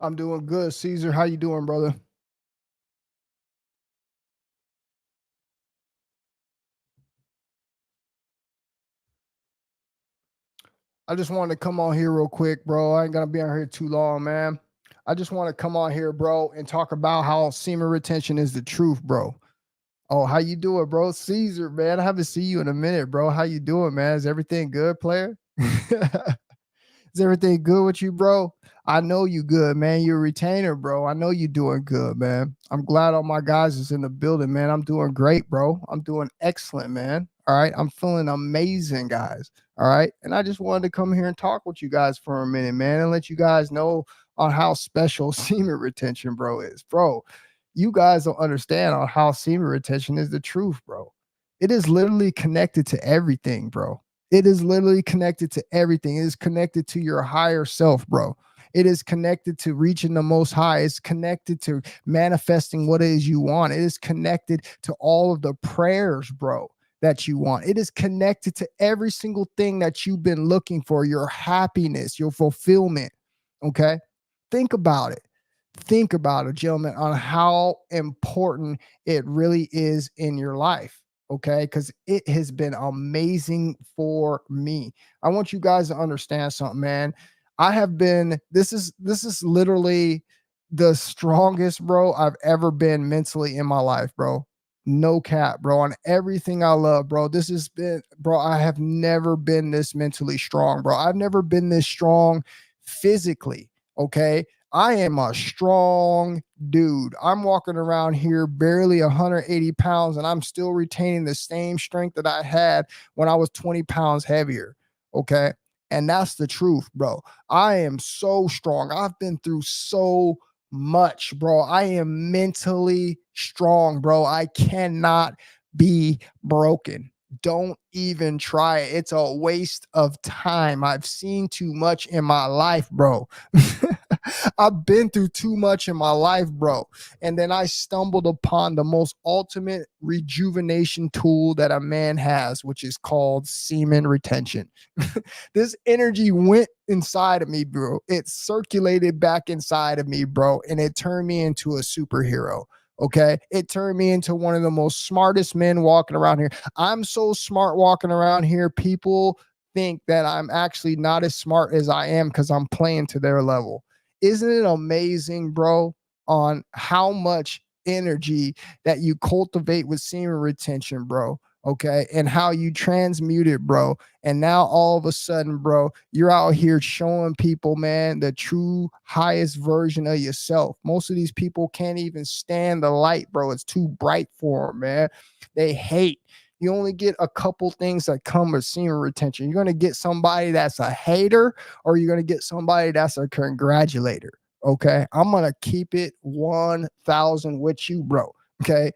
I'm doing good. Caesar, how you doing, brother? I just wanted to come on here real quick, bro. I ain't gonna be on here too long, man. I just want to come on here, bro, and talk about how semen retention is the truth, bro. Oh, how you doing, bro? Caesar, man. I haven't seen you in a minute, bro. How you doing, man? Is everything good, player? Is everything good with you, bro? I know you good, man. You're a retainer, bro. I know you doing good, man. I'm glad all my guys is in the building, man. I'm doing great, bro. I'm doing excellent, man. All right. I'm feeling amazing, guys. All right. And I just wanted to come here and talk with you guys for a minute, man, and let you guys know on how special semen retention, bro, is. Bro, you guys don't understand on how semen retention is the truth, bro. It is literally connected to everything, bro. It is literally connected to everything. It is connected to your higher self, bro. It is connected to reaching the most high. It's connected to manifesting what it is you want. It is connected to all of the prayers, bro, that you want. It is connected to every single thing that you've been looking for, your happiness, your fulfillment. Okay. Think about it. Think about it, gentlemen, on how important it really is in your life. Okay, because it has been amazing for me. I want you guys to understand something, man. I have been, this is literally the strongest, bro, I've ever been mentally in my life, bro. No cap, bro. On everything I love, bro. This has been, bro, I have never been this mentally strong, bro. I've never been this strong physically. Okay. I am a strong dude. I'm walking around here barely 180 pounds and I'm still retaining the same strength that I had when I was 20 pounds heavier. Okay. And that's the truth, bro. I am so strong. I've been through so much, bro. I am mentally strong, bro. I cannot be broken. Don't even try it. It's a waste of time. I've seen too much in my life, bro. I've been through too much in my life, bro. And then I stumbled upon the most ultimate rejuvenation tool that a man has, which is called semen retention. This energy went inside of me, bro. It circulated back inside of me, bro. And it turned me into a superhero. Okay. It turned me into one of the most smartest men walking around here. I'm so smart walking around here. People think that I'm actually not as smart as I am because I'm playing to their level. Isn't it amazing, bro, on how much energy that you cultivate with semen retention, bro? Okay. And how you transmute it, bro. And now all of a sudden, bro, you're out here showing people, man, the true highest version of yourself. Most of these people can't even stand the light, bro. It's too bright for them, man. They hate. You only get a couple things that come with semen retention. You're going to get somebody that's a hater, or you're going to get somebody that's a congratulator. Okay. I'm going to keep it 1,000 with you, bro. Okay.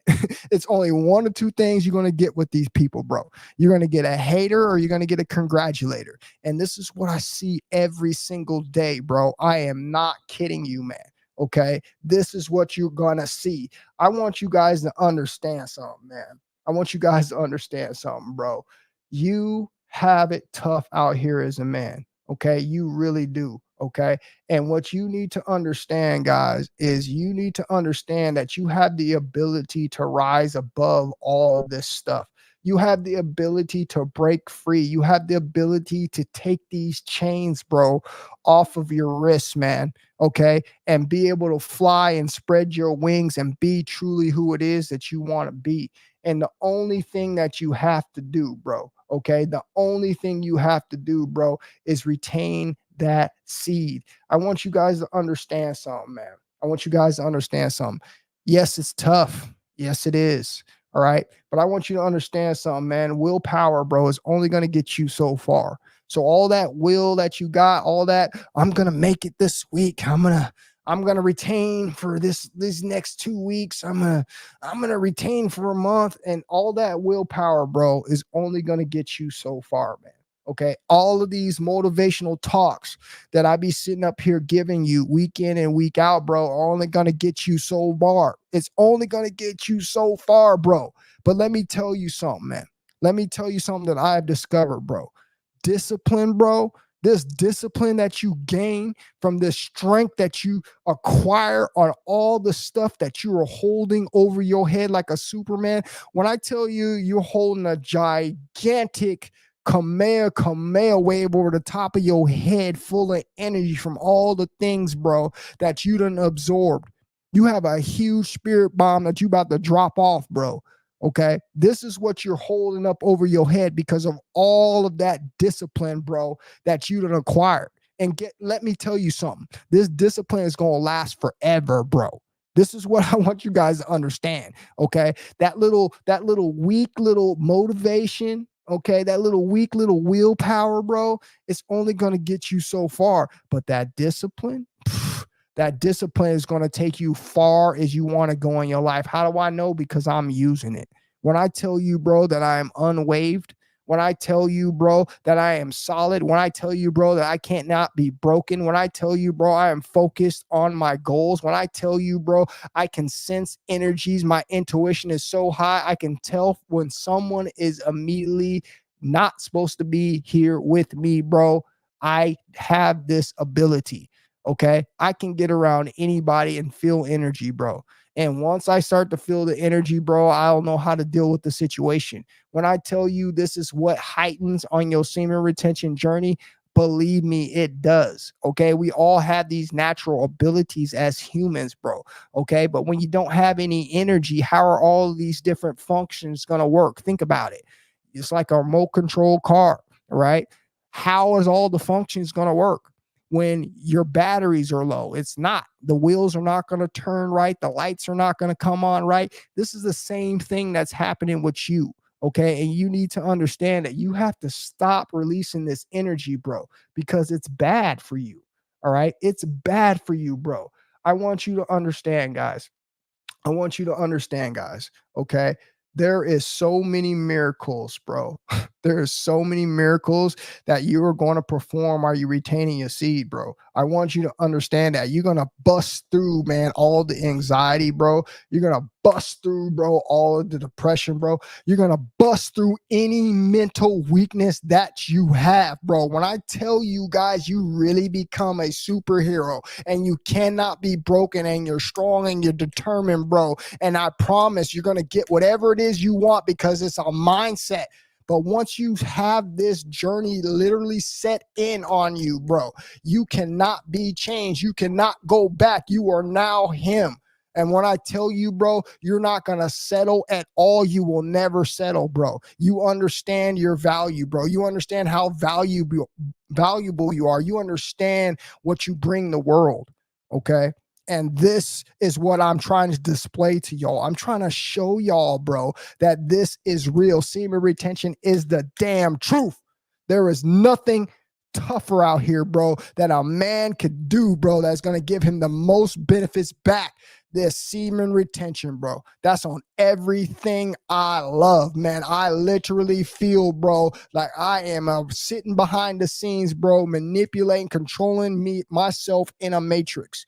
It's only one or two things you're going to get with these people, bro. You're going to get a hater or you're going to get a congratulator. And this is what I see every single day, bro. I am not kidding you, man. Okay. This is what you're going to see. I want you guys to understand something, man. I want you guys to understand something, bro. You have it tough out here as a man. Okay. You really do. Okay. And what you need to understand, guys, is you need to understand that you have the ability to rise above all this stuff. You have the ability to break free. You have the ability to take these chains, bro, off of your wrists, man. Okay. And be able to fly and spread your wings and be truly who it is that you want to be. And the only thing that you have to do, bro, okay, the only thing you have to do, bro, is retain that seed. I want you guys to understand something, man. I want you guys to understand something. Yes, it's tough. Yes, it is. All right. But I want you to understand something, man. Willpower, bro, is only going to get you so far. So all that will that you got, all that, I'm going to make it this week. I'm going to retain for these next 2 weeks. I'm going to retain for a month, and all that willpower, bro, is only going to get you so far, man. Okay. All of these motivational talks that I be sitting up here giving you week in and week out, bro, are only going to get you so far. It's only going to get you so far, bro. But let me tell you something, man. Let me tell you something that I have discovered, bro. Discipline, bro. this discipline that you gain from this strength that you acquire on all the stuff that you are holding over your head like a Superman. When I tell you you're holding a gigantic Kamehameha wave over the top of your head full of energy from all the things, bro, that you done absorbed. You have a huge spirit bomb that you about to drop off, bro. Okay. This is what you're holding up over your head because of all of that discipline, bro, that you done acquired. And let me tell you something. This discipline is going to last forever, bro. This is what I want you guys to understand. Okay. That little weak little motivation, okay, that little weak little willpower, bro, it's only going to get you so far. But that discipline, that discipline is going to take you far as you want to go in your life. How do I know? Because I'm using it. When I tell you, bro, that I am unwaved, when I tell you, bro, that I am solid, when I tell you, bro, that I can't not be broken, when I tell you, bro, I am focused on my goals, when I tell you, bro, I can sense energies, my intuition is so high, I can tell when someone is immediately not supposed to be here with me, bro. I have this ability. Okay, I can get around anybody and feel energy, bro. And once I start to feel the energy, bro, I don't know how to deal with the situation. When I tell you this is what heightens on your semen retention journey, believe me, it does. Okay, we all have these natural abilities as humans, bro. Okay, but when you don't have any energy, how are all of these different functions going to work? Think about it. It's like a remote control car, right? How is all the functions going to work? When your batteries are low, it's not. The wheels are not going to turn right. The lights are not going to come on right. This is the same thing that's happening with you. Okay. And you need to understand that you have to stop releasing this energy, bro, because it's bad for you. All right. It's bad for you, bro. I want you to understand, guys. I want you to understand, guys. Okay. There is so many miracles, bro. There is so many miracles that you are going to perform while you're retaining your seed, bro. I want you to understand that you're going to bust through, man, all the anxiety, bro. You're going to bust through, bro, all of the depression, bro. You're going to bust through any mental weakness that you have, bro. When I tell you guys, you really become a superhero and you cannot be broken and you're strong and you're determined, bro. And I promise you're going to get whatever it is you want because it's a mindset. But once you have this journey literally set in on you, bro, you cannot be changed. You cannot go back. You are now him. And when I tell you, bro, you're not going to settle at all. You will never settle, bro. You understand your value, bro. You understand how valuable you are. You understand what you bring the world. Okay. And this is what I'm trying to display to y'all. I'm trying to show y'all, bro, that this is real. Semen retention is the damn truth. There is nothing tougher out here, bro, that a man could do, bro, that's going to give him the most benefits back. This semen retention, bro. That's on everything I love, man. I literally feel, bro, like I am sitting behind the scenes, bro, manipulating, controlling myself in a matrix.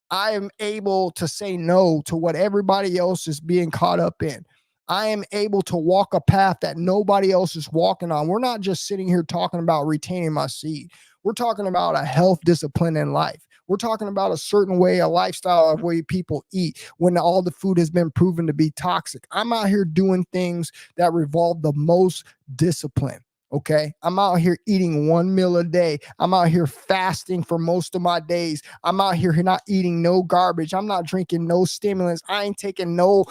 I am able to say no to what everybody else is being caught up in. I am able to walk a path that nobody else is walking on. We're not just sitting here talking about retaining my seed. We're talking about a health discipline in life. We're talking about a certain way, a lifestyle of way people eat when all the food has been proven to be toxic. I'm out here doing things that revolve the most discipline. Okay. I'm out here eating one meal a day. I'm out here fasting for most of my days. I'm out here not eating no garbage. I'm not drinking no stimulants. I ain't taking no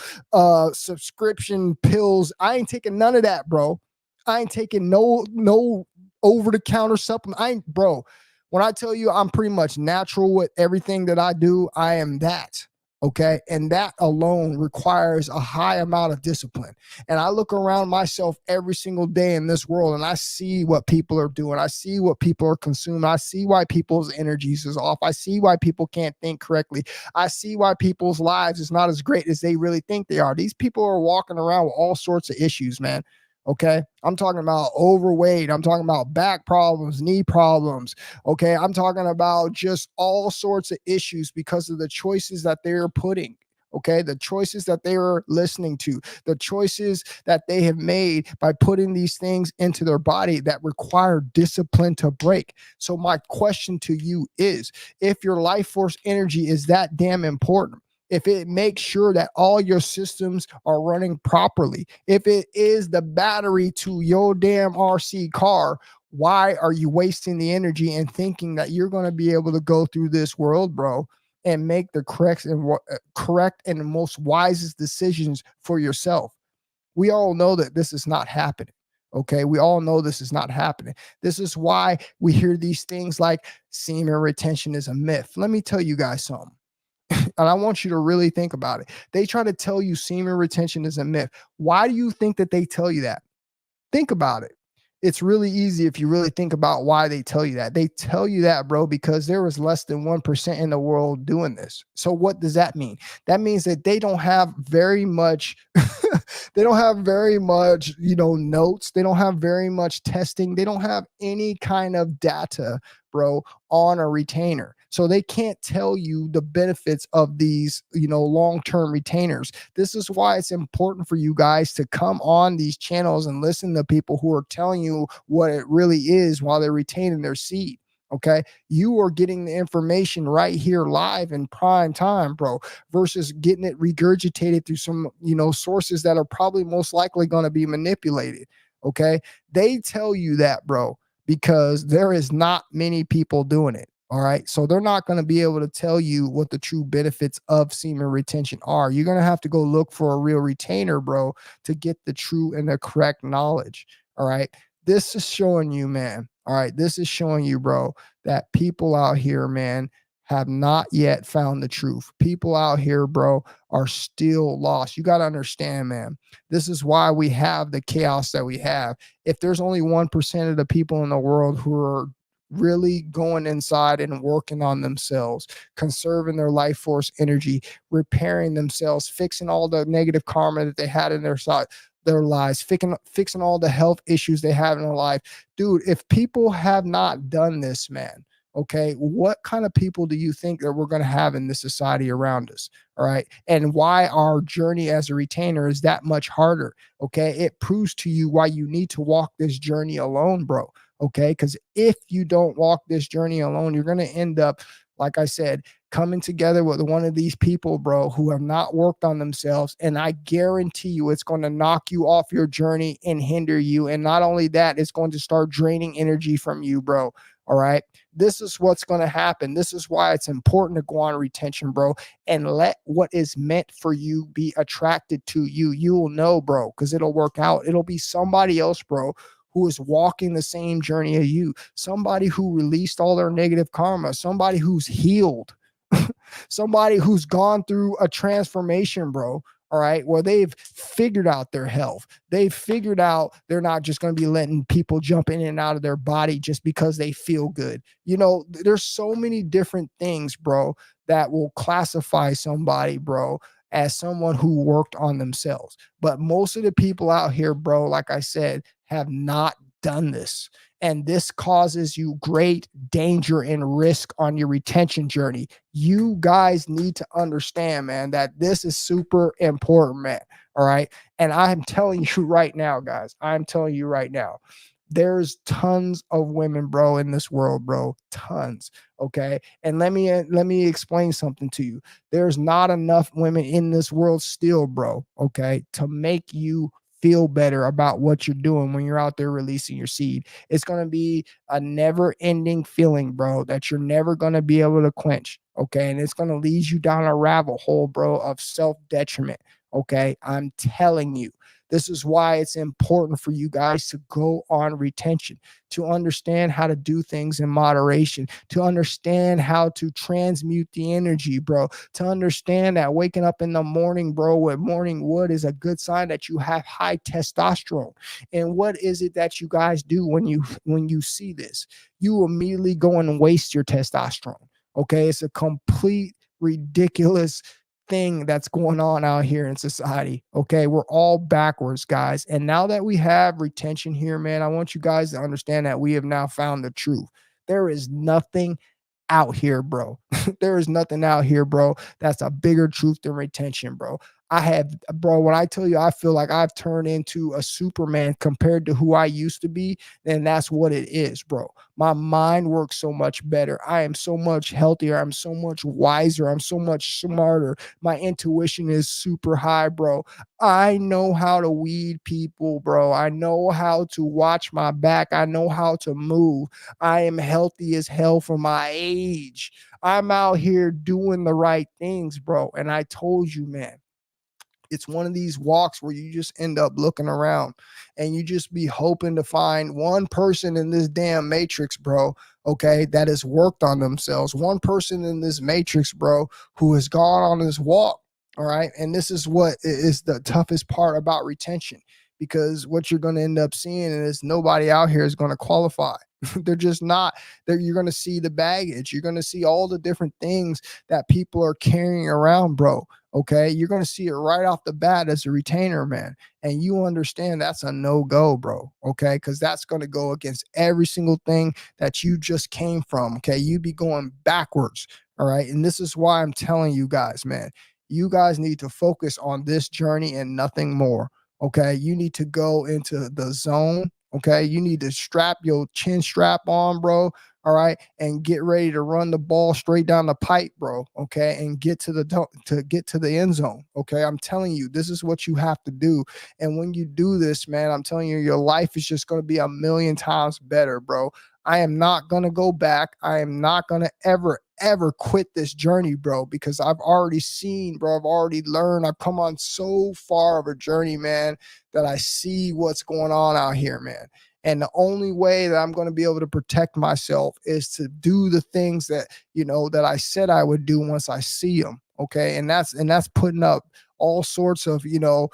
subscription pills. I ain't taking none of that, bro. I ain't taking no over-the-counter supplement. Bro, when I tell you I'm pretty much natural with everything that I do, I am that. Okay. And that alone requires a high amount of discipline. And I look around myself every single day in this world and I see what people are doing. I see what people are consuming. I see why people's energies is off. I see why people can't think correctly. I see why people's lives is not as great as they really think they are. These people are walking around with all sorts of issues, man. Okay. I'm talking about overweight. I'm talking about back problems, knee problems. Okay. I'm talking about just all sorts of issues because of the choices that they're putting. Okay, the choices that they are listening to, the choices that they have made by putting these things into their body that require discipline to break. So my question to you is, if your life force energy is that damn important, if it makes sure that all your systems are running properly, if it is the battery to your damn RC car, why are you wasting the energy and thinking that you're going to be able to go through this world, bro, and make the correct and most wisest decisions for yourself? We all know that this is not happening. Okay, we all know this is not happening. This is why we hear these things like semen retention is a myth. Let me tell you guys something. And I want you to really think about it. They try to tell you semen retention is a myth. Why do you think that they tell you that? Think about it. It's really easy if you really think about why they tell you that. They tell you that, bro, because there was less than 1% in the world doing this. So what does that mean? That means that they don't have very much they don't have very much, notes. They don't have very much testing. They don't have any kind of data, bro, on a retainer. So they can't tell you the benefits of these, long-term retainers. This is why it's important for you guys to come on these channels and listen to people who are telling you what it really is while they're retaining their seed. Okay, you are getting the information right here live in prime time, bro, versus getting it regurgitated through some, sources that are probably most likely going to be manipulated. Okay, they tell you that, bro, because there is not many people doing it. All right. So they're not going to be able to tell you what the true benefits of semen retention are. You're going to have to go look for a real retainer, bro, to get the true and the correct knowledge. All right. This is showing you, man. All right. This is showing you, bro, that people out here, man, have not yet found the truth. People out here, bro, are still lost. You got to understand, man. This is why we have the chaos that we have. If there's only 1% of the people in the world who are really going inside and working on themselves, conserving their life force energy, repairing themselves, fixing all the negative karma that they had in their lives, fixing all the health issues they have in their life. Dude, if people have not done this, man, okay, what kind of people do you think that we're going to have in this society around us? All right. And why our journey as a retainer is that much harder. Okay. It proves to you why you need to walk this journey alone, bro. Okay. Because if you don't walk this journey alone, you're going to end up, like I said, coming together with one of these people, bro, who have not worked on themselves. And I guarantee you it's going to knock you off your journey and hinder you. And not only that, it's going to start draining energy from you, bro. All right. This is what's going to happen. This is why it's important to go on retention, bro, and let what is meant for you be attracted to you. You will know, bro, because it'll work out. It'll be somebody else, bro, who is walking the same journey as you, somebody who released all their negative karma, somebody who's healed, somebody who's gone through a transformation, bro. All right. Well, they've figured out their health. They've figured out they're not just going to be letting people jump in and out of their body just because they feel good. There's so many different things, bro, that will classify somebody, bro, as someone who worked on themselves. But most of the people out here, bro, like I said, have not done this. And this causes you great danger and risk on your retention journey. You guys need to understand, man, that this is super important, man. All right. And I'm telling you right now, guys, I'm telling you right now, there's tons of women, bro, in this world, bro. Tons. Okay. And let me explain something to you. There's not enough women in this world still, bro, okay, to make you feel better about what you're doing when you're out there releasing your seed. It's going to be a never ending feeling, bro, that you're never going to be able to quench. Okay. And it's going to lead you down a rabbit hole, bro, of self detriment. Okay. I'm telling you. This is why it's important for you guys to go on retention, to understand how to do things in moderation, to understand how to transmute the energy, bro, to understand that waking up in the morning, bro, with morning wood is a good sign that you have high testosterone. And what is it that you guys do when you see this? You immediately go and waste your testosterone. Okay, it's a complete ridiculous thing that's going on out here in society. Okay, we're all backwards, guys. And now that we have retention here, man, I want you guys to understand that we have now found the truth. There is nothing out here, bro. There is nothing out here, bro, that's a bigger truth than retention, bro. I have, bro, when I tell you I feel like I've turned into a Superman compared to who I used to be, then that's what it is, bro. My mind works so much better. I am so much healthier. I'm so much wiser. I'm so much smarter. My intuition is super high, bro. I know how to weed people, bro. I know how to watch my back. I know how to move. I am healthy as hell for my age. I'm out here doing the right things, bro. And I told you, man, it's one of these walks where you just end up looking around and you just be hoping to find one person in this damn matrix, bro, okay, that has worked on themselves, one person in this matrix, bro, who has gone on this walk. All right, and this is what is the toughest part about retention, because what you're going to end up seeing is nobody out here is going to qualify. They're just not there. You're going to see the baggage, you're going to see all the different things that people are carrying around, bro. Okay, you're going to see it right off the bat as a retainer, man. And you understand that's a no-go, bro. Okay, because that's going to go against every single thing that you just came from. Okay, you be going backwards. All right, and this is why I'm telling you guys, man, you guys need to focus on this journey and nothing more. Okay, you need to go into the zone. Okay, you need to strap your chin strap on, bro. All right, and get ready to run the ball straight down the pipe, bro. Okay, and get to the end zone. Okay, I'm telling you, this is what you have to do. And when you do this, man, I'm telling you, your life is just going to be a million times better, bro. I am not going to go back. I am not going to ever quit this journey, bro, because I've already seen, bro, I've already learned. I've come on so far of a journey, man, that I see what's going on out here, man. And the only way that I'm going to be able to protect myself is to do the things that, that I said I would do once I see them. Okay. And that's putting up all sorts of, you know,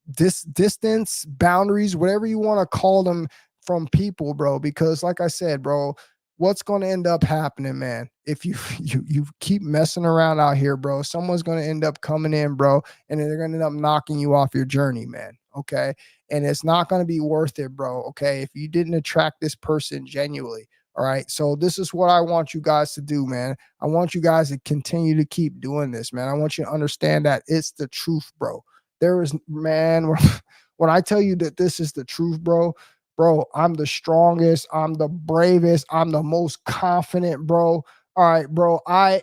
this distance, boundaries, whatever you want to call them, from people, bro. Because like I said, bro, what's going to end up happening, man, if you you keep messing around out here, bro, someone's going to end up coming in, bro, and they're going to end up knocking you off your journey, man. Okay, and it's not going to be worth it, bro. Okay, if you didn't attract this person genuinely. All right, so this is what I want you guys to do, man. I want you guys to continue to keep doing this, man. I want you to understand that it's the truth, bro. There is, man, when I tell you that this is the truth, bro, I'm the strongest, I'm the bravest, I'm the most confident, bro. All right, bro, I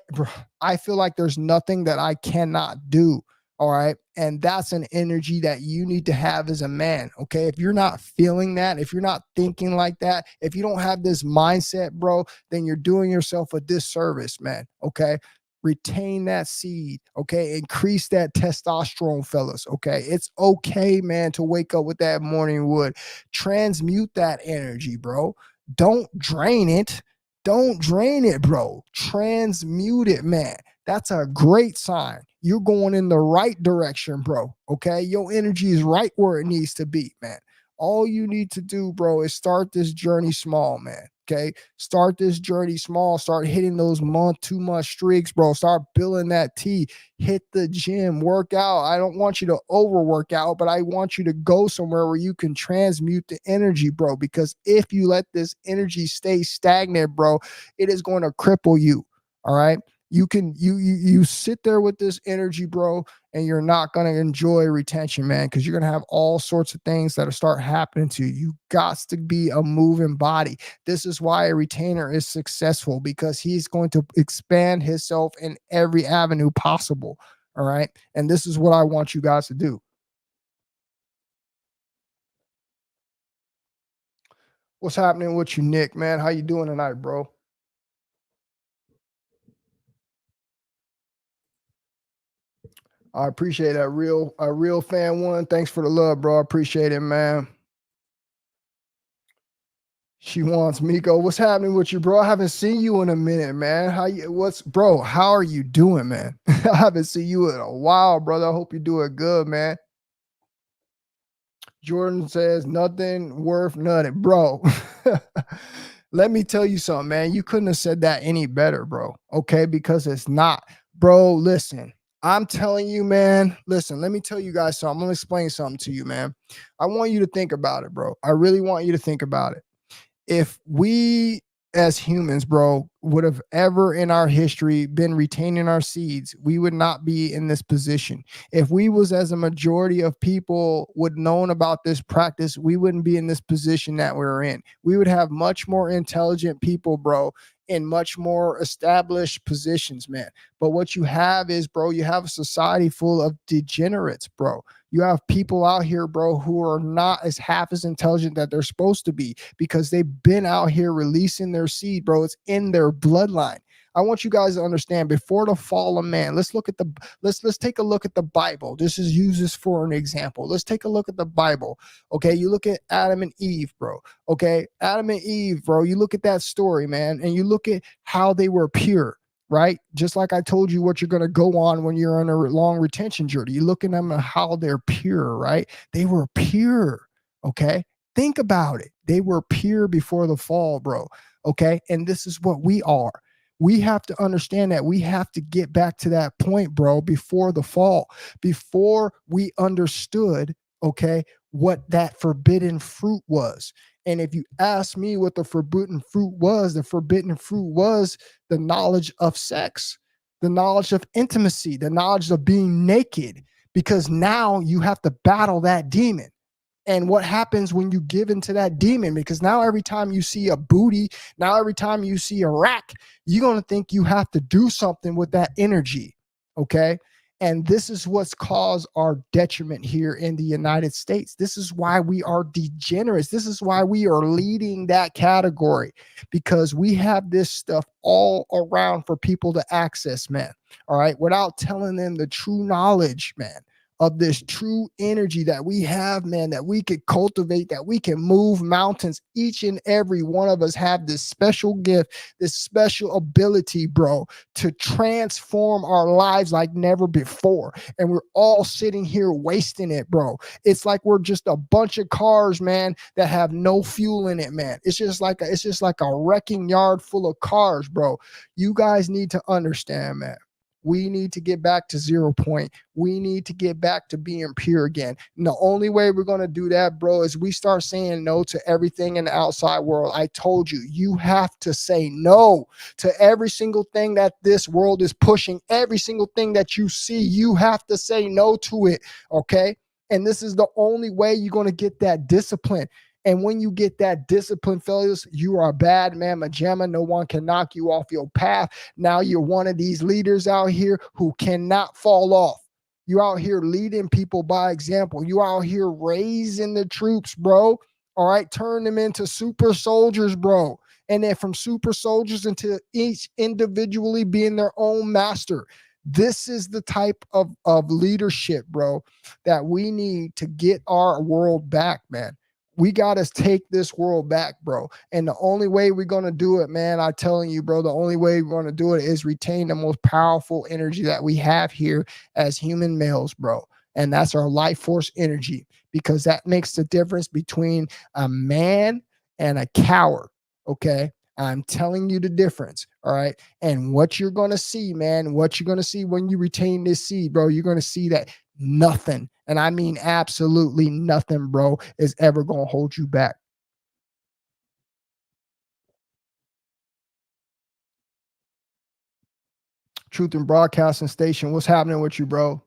feel like there's nothing that I cannot do. All right. And that's an energy that you need to have as a man. Okay. If you're not feeling that, if you're not thinking like that, if you don't have this mindset, bro, then you're doing yourself a disservice, man. Okay. Retain that seed. Okay. Increase that testosterone, fellas. Okay. It's okay, man, to wake up with that morning wood. Transmute that energy, bro. Don't drain it. Don't drain it, bro. Transmute it, man. That's a great sign. You're going in the right direction, bro. Okay. Your energy is right where it needs to be, man. All you need to do, bro, is start this journey small, man. Okay. Start this journey small. Start hitting those month, 2 month streaks, bro. Start building that T. Hit the gym, work out. I don't want you to overwork out, but I want you to go somewhere where you can transmute the energy, bro. Because if you let this energy stay stagnant, bro, it is going to cripple you. All right. You sit there with this energy, bro, and you're not going to enjoy retention, man, because you're going to have all sorts of things that'll start happening to you. You got to be a moving body. This is why a retainer is successful, because he's going to expand himself in every avenue possible. All right. And this is what I want you guys to do. What's happening with you, Nick, man? How you doing tonight, bro? I appreciate that. A real fan one. Thanks for the love, bro. I appreciate it, man. She wants Miko. What's happening with you, bro? I haven't seen you in a minute, man. How are you doing, man? I haven't seen you in a while, brother. I hope you're doing good, man. Jordan says nothing worth nothing, bro. Let me tell you something, man. You couldn't have said that any better, bro. Okay, because it's not, bro. Listen, I'm telling you, man. Listen, let me tell you guys something. I'm gonna explain something to you, man. I want you to think about it, bro. I really want you to think about it. If we as humans, bro, would have ever in our history been retaining our seeds, we would not be in this position. If we was as a majority of people would known about this practice, we wouldn't be in this position that we're in. We would have much more intelligent people, bro, in much more established positions, man. But what you have is, bro, you have a society full of degenerates, bro. You have people out here, bro, who are not as half as intelligent that they're supposed to be because they've been out here releasing their seed, bro. It's in their bloodline. I want you guys to understand before the fall of man, let's take a look at the Bible. This is use this for an example. Let's take a look at the Bible. Okay, you look at Adam and Eve, bro. Okay, Adam and Eve, bro. You look at that story, man, and you look at how they were pure, right? Just like I told you what you're going to go on when you're on a long retention journey. You look at them and how they're pure, right? They were pure. Okay. Think about it. They were pure before the fall, bro. Okay. And this is what we are. We have to understand that we have to get back to that point, bro, before the fall, before we understood, okay, what that forbidden fruit was. And if you ask me what the forbidden fruit was the knowledge of sex, the knowledge of intimacy, the knowledge of being naked, because now you have to battle that demon. And what happens when you give into that demon? Because now every time you see a booty, now every time you see a rack, you're going to think you have to do something with that energy. Okay. And this is what's caused our detriment here in the United States. This is why we are degenerates. This is why we are leading that category, because we have this stuff all around for people to access, man. All right. Without telling them the true knowledge, man, of this true energy that we have, man, that we could cultivate, that we can move mountains. Each and every one of us have this special gift, this special ability, bro, to transform our lives like never before. And we're all sitting here wasting it, bro. It's like we're just a bunch of cars, man, that have no fuel in it, man. It's just like a wrecking yard full of cars, bro. You guys need to understand, man. We need to get back to 0 point. We need to get back to being pure again. And the only way we're going to do that, bro, is we start saying no to everything in the outside world. I told you, you have to say no to every single thing that this world is pushing. Every single thing that you see, you have to say no to it, okay? And this is the only way you're going to get that discipline. And when you get that discipline, fellas, you are a bad man, Majema. No one can knock you off your path. Now you're one of these leaders out here who cannot fall off. You out here leading people by example. You out here raising the troops, bro. All right, turn them into super soldiers, bro. And then from super soldiers into each individually being their own master. This is the type of leadership, bro, that we need to get our world back, man. We got to take this world back, bro. And the only way we're going to do it, man, I'm telling you, bro, the only way we're going to do it is retain the most powerful energy that we have here as human males, bro. And that's our life force energy, because that makes the difference between a man and a coward. Okay. I'm telling you the difference. All right. And what you're going to see, man, what you're going to see when you retain this seed, bro, you're going to see that nothing, and I mean absolutely nothing, bro, is ever going to hold you back. Truth and Broadcasting Station, what's happening with you, bro?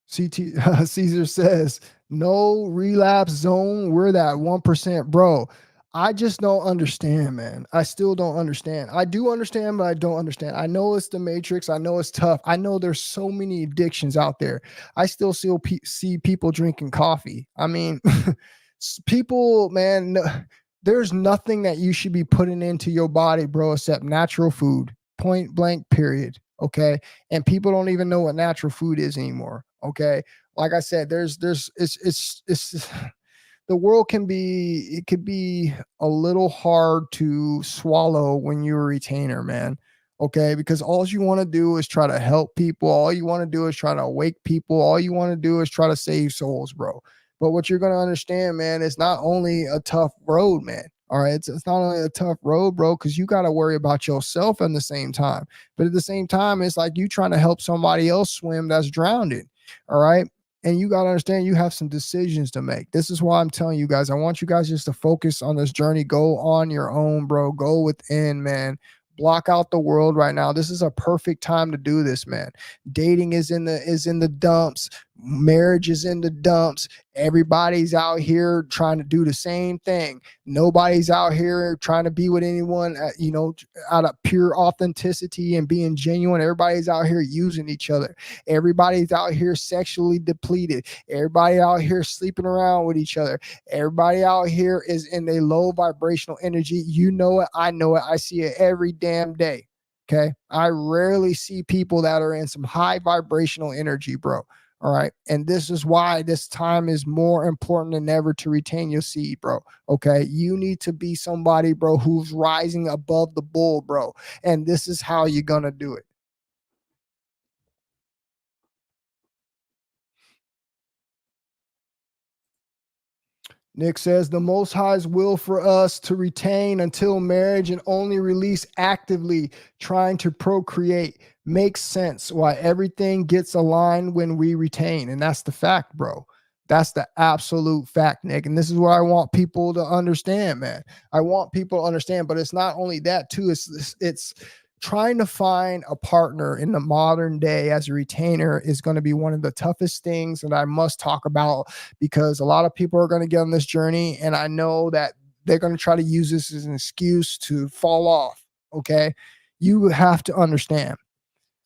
Caesar says, no relapse zone. We're that 1%, bro. I just don't understand, man. I still don't understand. I do understand, but I don't understand. I know it's the Matrix. I know it's tough. I know there's so many addictions out there. I still see people drinking coffee. I mean, people, man, there's nothing that you should be putting into your body, bro, except natural food. Point blank, period. Okay. And people don't even know what natural food is anymore. Okay. Like I said, it's the world could be a little hard to swallow when you're a retainer, man. Okay. Because all you want to do is try to help people. All you want to do is try to wake people. All you want to do is try to save souls, bro. But what you're going to understand, man, it's not only a tough road, man. All right. It's not only a tough road, bro, because you got to worry about yourself at the same time. But at the same time, it's like you trying to help somebody else swim that's drowning. All right. And you got to understand you have some decisions to make. This is why I'm telling you guys, I want you guys just to focus on this journey. Go on your own, bro. Go within, man. Block out the world right now. This is a perfect time to do this, man. Dating is in the dumps. Marriage is in the dumps. Everybody's out here trying to do the same thing. Nobody's out here trying to be with anyone, out of pure authenticity and being genuine. Everybody's out here using each other. Everybody's out here sexually depleted. Everybody out here sleeping around with each other. Everybody out here is in a low vibrational energy. You know it. I know it. I see it every damn day. Okay. I rarely see people that are in some high vibrational energy, bro. All right. And this is why this time is more important than ever to retain your seed, bro. Okay. You need to be somebody, bro, who's rising above the bull, bro. And this is how you're going to do it. Nick says the Most High's will for us to retain until marriage and only release actively trying to procreate makes sense why everything gets aligned when we retain. And that's the fact, bro. That's the absolute fact, Nick. And this is what I want people to understand, man. I want people to understand, but it's not only that too. It's trying to find a partner in the modern day as a retainer is going to be one of the toughest things that I must talk about, because a lot of people are going to get on this journey, and I know that they're going to try to use this as an excuse to fall off. Okay. You have to understand.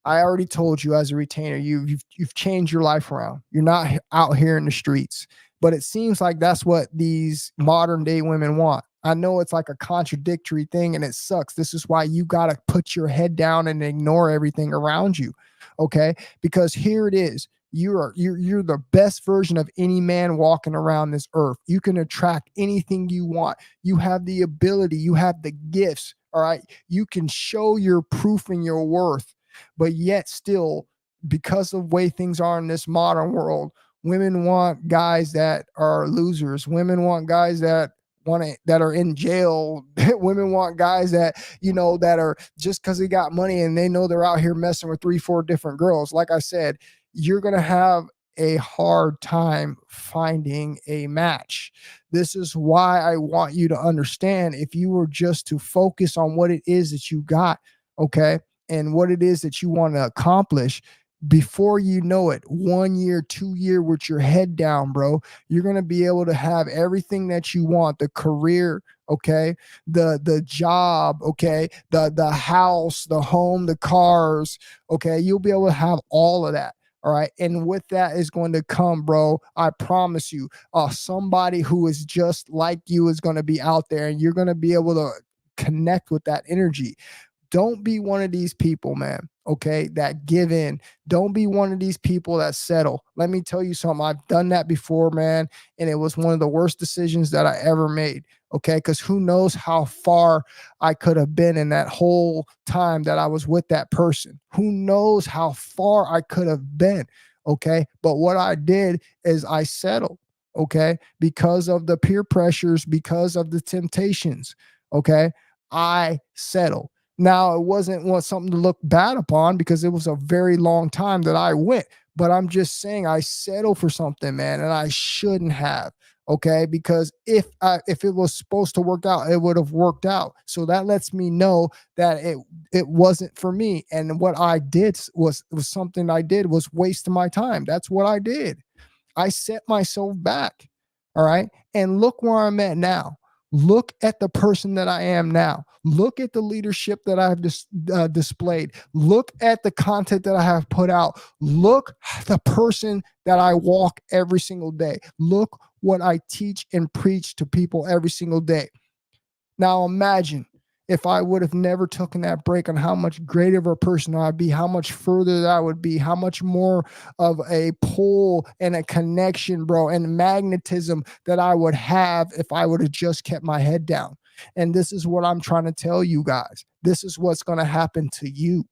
I already told you as a retainer, you've changed your life around. You're not out here in the streets, but it seems like that's what these modern day women want. I know it's like a contradictory thing and it sucks. This is why you got to put your head down and ignore everything around you. Okay? Because here it is. You're the best version of any man walking around this earth. You can attract anything you want. You have the ability, you have the gifts. All right. You can show your proof and your worth, but yet still, because of the way things are in this modern world, women want guys that are losers. Women want guys that are in jail. Women want guys that, that are just because they got money and they know they're out here messing with 3-4 different girls. Like I said, you're going to have a hard time finding a match. This is why I want you to understand, if you were just to focus on what it is that you got, okay, and what it is that you want to accomplish, before you know it, 1 year, 2 year, with your head down, bro, you're going to be able to have everything that you want, the career, okay, the job, okay, the house, the home, the cars, okay, you'll be able to have all of that. All right. And with that is going to come, bro, I promise you, somebody who is just like you is going to be out there, and you're going to be able to connect with that energy. Don't be one of these people, man, okay, that give in. Don't be one of these people that settle. Let me tell you something. I've done that before, man, and it was one of the worst decisions that I ever made, okay, because who knows how far I could have been in that whole time that I was with that person. Who knows how far I could have been, okay? But what I did is I settled, okay, because of the peer pressures, because of the temptations, okay? I settled. Now, it wasn't something to look bad upon, because it was a very long time that I went. But I'm just saying, I settled for something, man, and I shouldn't have. Okay, because if it was supposed to work out, it would have worked out. So that lets me know that it wasn't for me. And what I did was something I did was wasting my time. That's what I did. I set myself back. All right. And look where I'm at now. Look at the person that I am now. Look at the leadership that I have displayed. Look at the content that I have put out. Look at the person that I walk every single day. Look what I teach and preach to people every single day. Now imagine if I would have never taken that break, on how much greater of a person I'd be, how much further that I would be, how much more of a pull and a connection, bro, and magnetism that I would have if I would have just kept my head down. And this is what I'm trying to tell you guys. This is what's going to happen to you.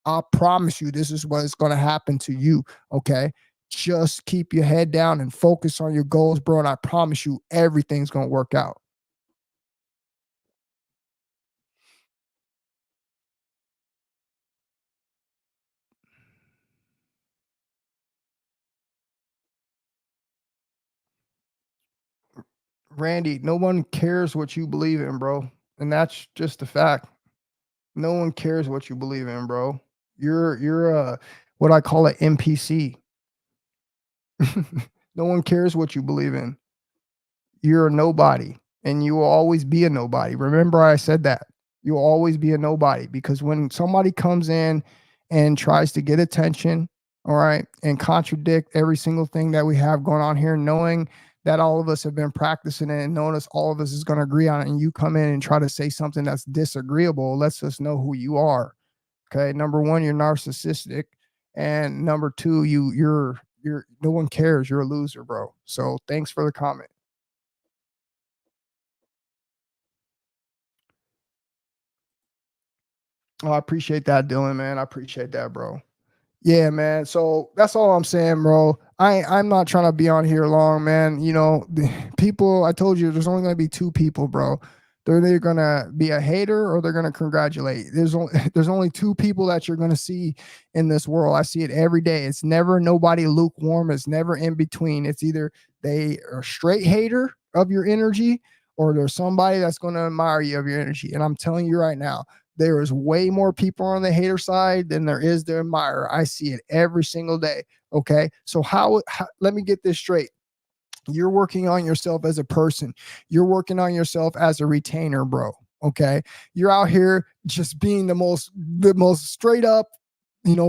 I promise you, this is what is going to happen to you. Okay. Just keep your head down and focus on your goals, bro. And I promise you, everything's going to work out. Randy, no one cares what you believe in, bro. And that's just a fact. No one cares what you believe in, bro. You're what I call an NPC. No one cares what you believe in. You're a nobody and you will always be a nobody. Remember, I said that. You'll always be a nobody because when somebody comes in and tries to get attention, all right, and contradict every single thing that we have going on here, knowing that all of us have been practicing it and knowing us, all of us is going to agree on it, and you come in and try to say something that's disagreeable, lets us know who you are. Okay. Number one, you're narcissistic. And number two, you're no one cares. You're a loser, bro. So thanks for the comment. Oh, I appreciate that, Dylan, man. I appreciate that, bro. Yeah, man. So that's all I'm saying, bro. I'm not trying to be on here long, man. You know, the people, I told you there's only gonna be two people, bro. They're either gonna be a hater or they're gonna congratulate. There's only two people that you're gonna see in this world. I see it every day. It's never nobody lukewarm, it's never in between. It's either they are straight hater of your energy or there's somebody that's gonna admire you of your energy. And I'm telling you right now, there is way more people on the hater side than there is the admirer. I see it every single day. Okay. So how let me get this straight. You're working on yourself as a person. You're working on yourself as a retainer, bro. Okay. You're out here just being the most straight up,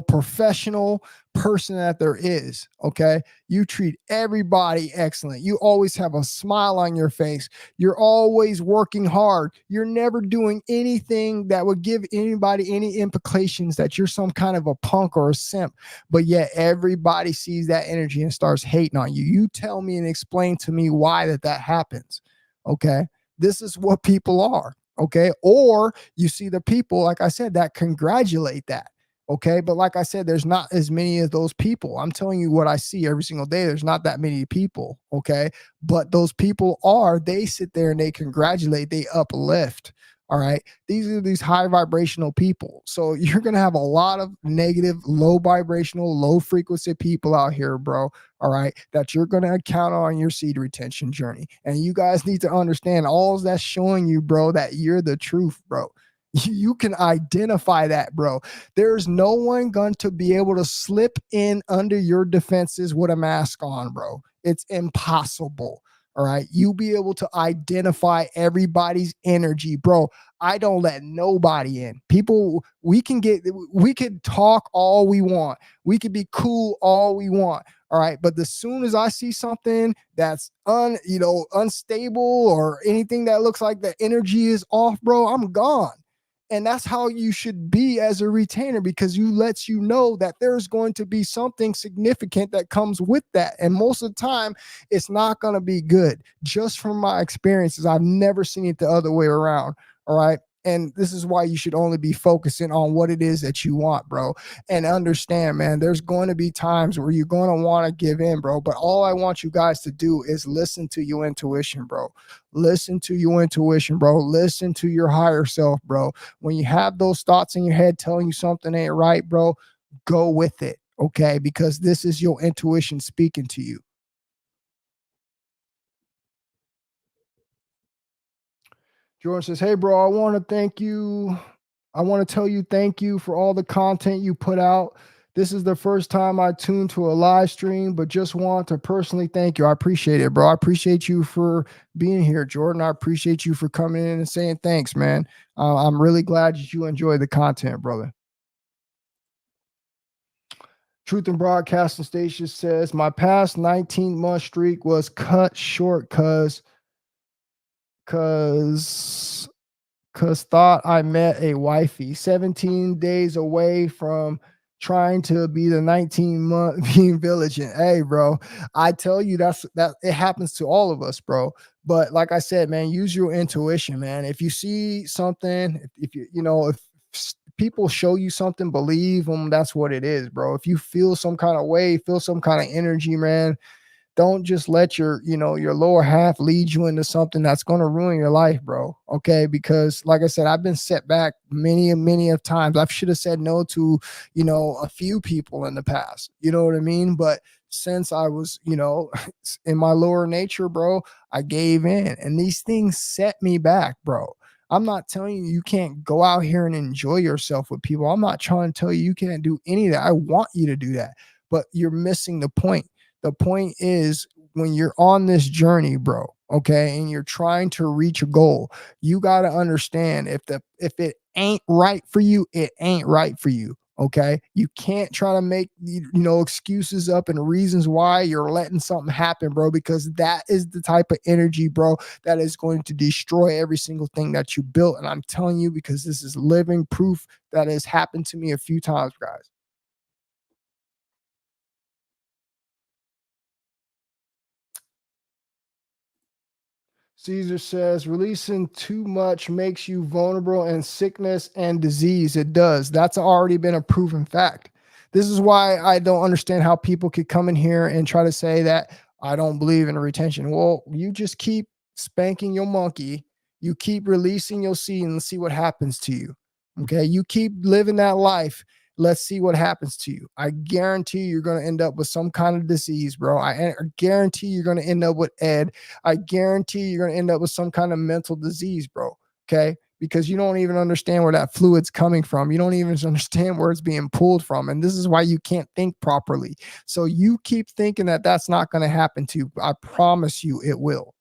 professional person that there is. Okay. You treat everybody excellent. You always have a smile on your face. You're always working hard. You're never doing anything that would give anybody any implications that you're some kind of a punk or a simp. But yet everybody sees that energy and starts hating on you. You tell me and explain to me why that happens. Okay. This is what people are. Okay. Or you see the people, like I said, that congratulate that. Okay. But like I said, there's not as many of those people. I'm telling you what I see every single day. There's not that many people. Okay. But those people they sit there and they congratulate, they uplift. All right. These are these high vibrational people. So you're going to have a lot of negative, low vibrational, low frequency people out here, bro. All right. That you're going to count on your seed retention journey. And you guys need to understand all that's showing you, bro, that you're the truth, bro. You can identify that, bro. There's no one going to be able to slip in under your defenses with a mask on, bro. It's impossible. All right. You be able to identify everybody's energy, bro. I don't let nobody in. People, we could talk all we want. We could be cool all we want. All right. But as soon as I see something that's unstable or anything that looks like the energy is off, bro, I'm gone. And that's how you should be as a retainer, because you lets you know that there's going to be something significant that comes with that. And most of the time, it's not going to be good. Just from my experiences, I've never seen it the other way around. All right. And this is why you should only be focusing on what it is that you want, bro. And understand, man, there's going to be times where you're going to want to give in, bro. But all I want you guys to do is listen to your intuition, bro. Listen to your intuition, bro. Listen to your higher self, bro. When you have those thoughts in your head telling you something ain't right, bro, go with it. Okay. Because this is your intuition speaking to you. Jordan says, hey, bro, I want to thank you. I want to tell you thank you for all the content you put out. This is the first time I tuned to a live stream, but just want to personally thank you. I appreciate it, bro. I appreciate you for being here, Jordan. I appreciate you for coming in and saying thanks, man. I'm really glad that you enjoy the content, brother. Truth and Broadcasting Station says, my past 19-month streak was cut short because thought I met a wifey 17 days away from trying to be the 19-month being vigilant. Hey, bro, I tell you that it happens to all of us, bro. But like I said, man, use your intuition, man. If you see something, if people show you something, believe them. That's what it is, bro. If you feel some kind of way, feel some kind of energy, man, Don't just let your lower half lead you into something that's going to ruin your life, bro. Okay, because like I said, I've been set back many and many of times. I should have said no to a few people in the past, you know what I mean? But since I was in my lower nature, bro, I gave in, and these things set me back, bro. I'm not telling you you can't go out here and enjoy yourself with people. I'm not trying to tell you you can't do any of that. I want you to do that, but you're missing the point. The point is, when you're on this journey, bro, okay, and you're trying to reach a goal, you got to understand, if it ain't right for you, it ain't right for you. Okay, you can't try to make excuses up and reasons why you're letting something happen, bro, because that is the type of energy, bro, that is going to destroy every single thing that you built. And I'm telling you, because this is living proof that has happened to me a few times, guys. Caesar says releasing too much makes you vulnerable in sickness and disease. It does. That's already been a proven fact. This is why I don't understand how people could come in here and try to say that I don't believe in retention. Well, you just keep spanking your monkey. You keep releasing your seed and see what happens to you. Okay. You keep living that life. Let's see what happens to you. I guarantee you're going to end up with some kind of disease, bro. I guarantee you're going to end up with Ed. I guarantee you're going to end up with some kind of mental disease, bro. Okay. Because you don't even understand where that fluid's coming from. You don't even understand where it's being pulled from. And this is why you can't think properly. So you keep thinking that that's not going to happen to you. I promise you it will.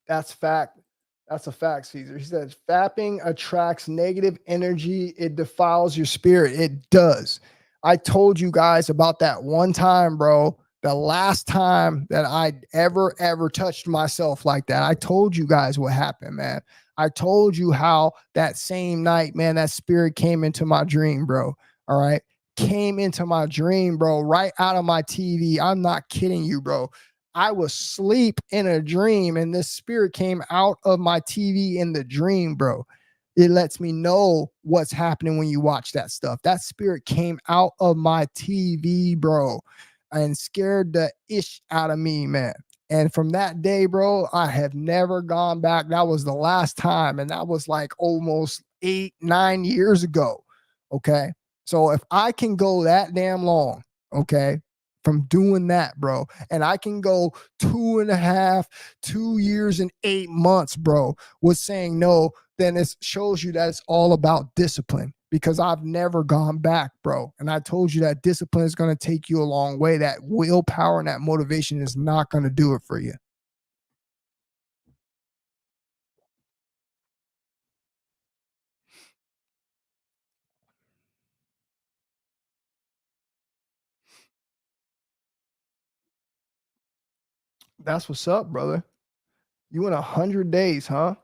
That's fact. That's a fact, Caesar. He says fapping attracts negative energy. It defiles your spirit. It does. I told you guys about that one time, bro. The last time that I ever touched myself like that. I told you guys what happened, man. I told you how that same night, man, that spirit came into my dream, bro. All right. Came into my dream, bro, right out of my TV. I'm not kidding you, bro. I was asleep in a dream and this spirit came out of my TV in the dream, bro. It lets me know what's happening when you watch that stuff. That spirit came out of my TV, bro, and scared the ish out of me, man. And from that day, bro, I have never gone back. That was the last time. And that was like almost 8, 9 years ago. Okay. So if I can go that damn long, okay, from doing that, bro, and I can go 2.5, 2 years and 8 months, bro, with saying no, then it shows you that it's all about discipline, because I've never gone back, bro. And I told you that discipline is going to take you a long way. That willpower and that motivation is not going to do it for you. That's what's up, brother. You in 100 days, huh?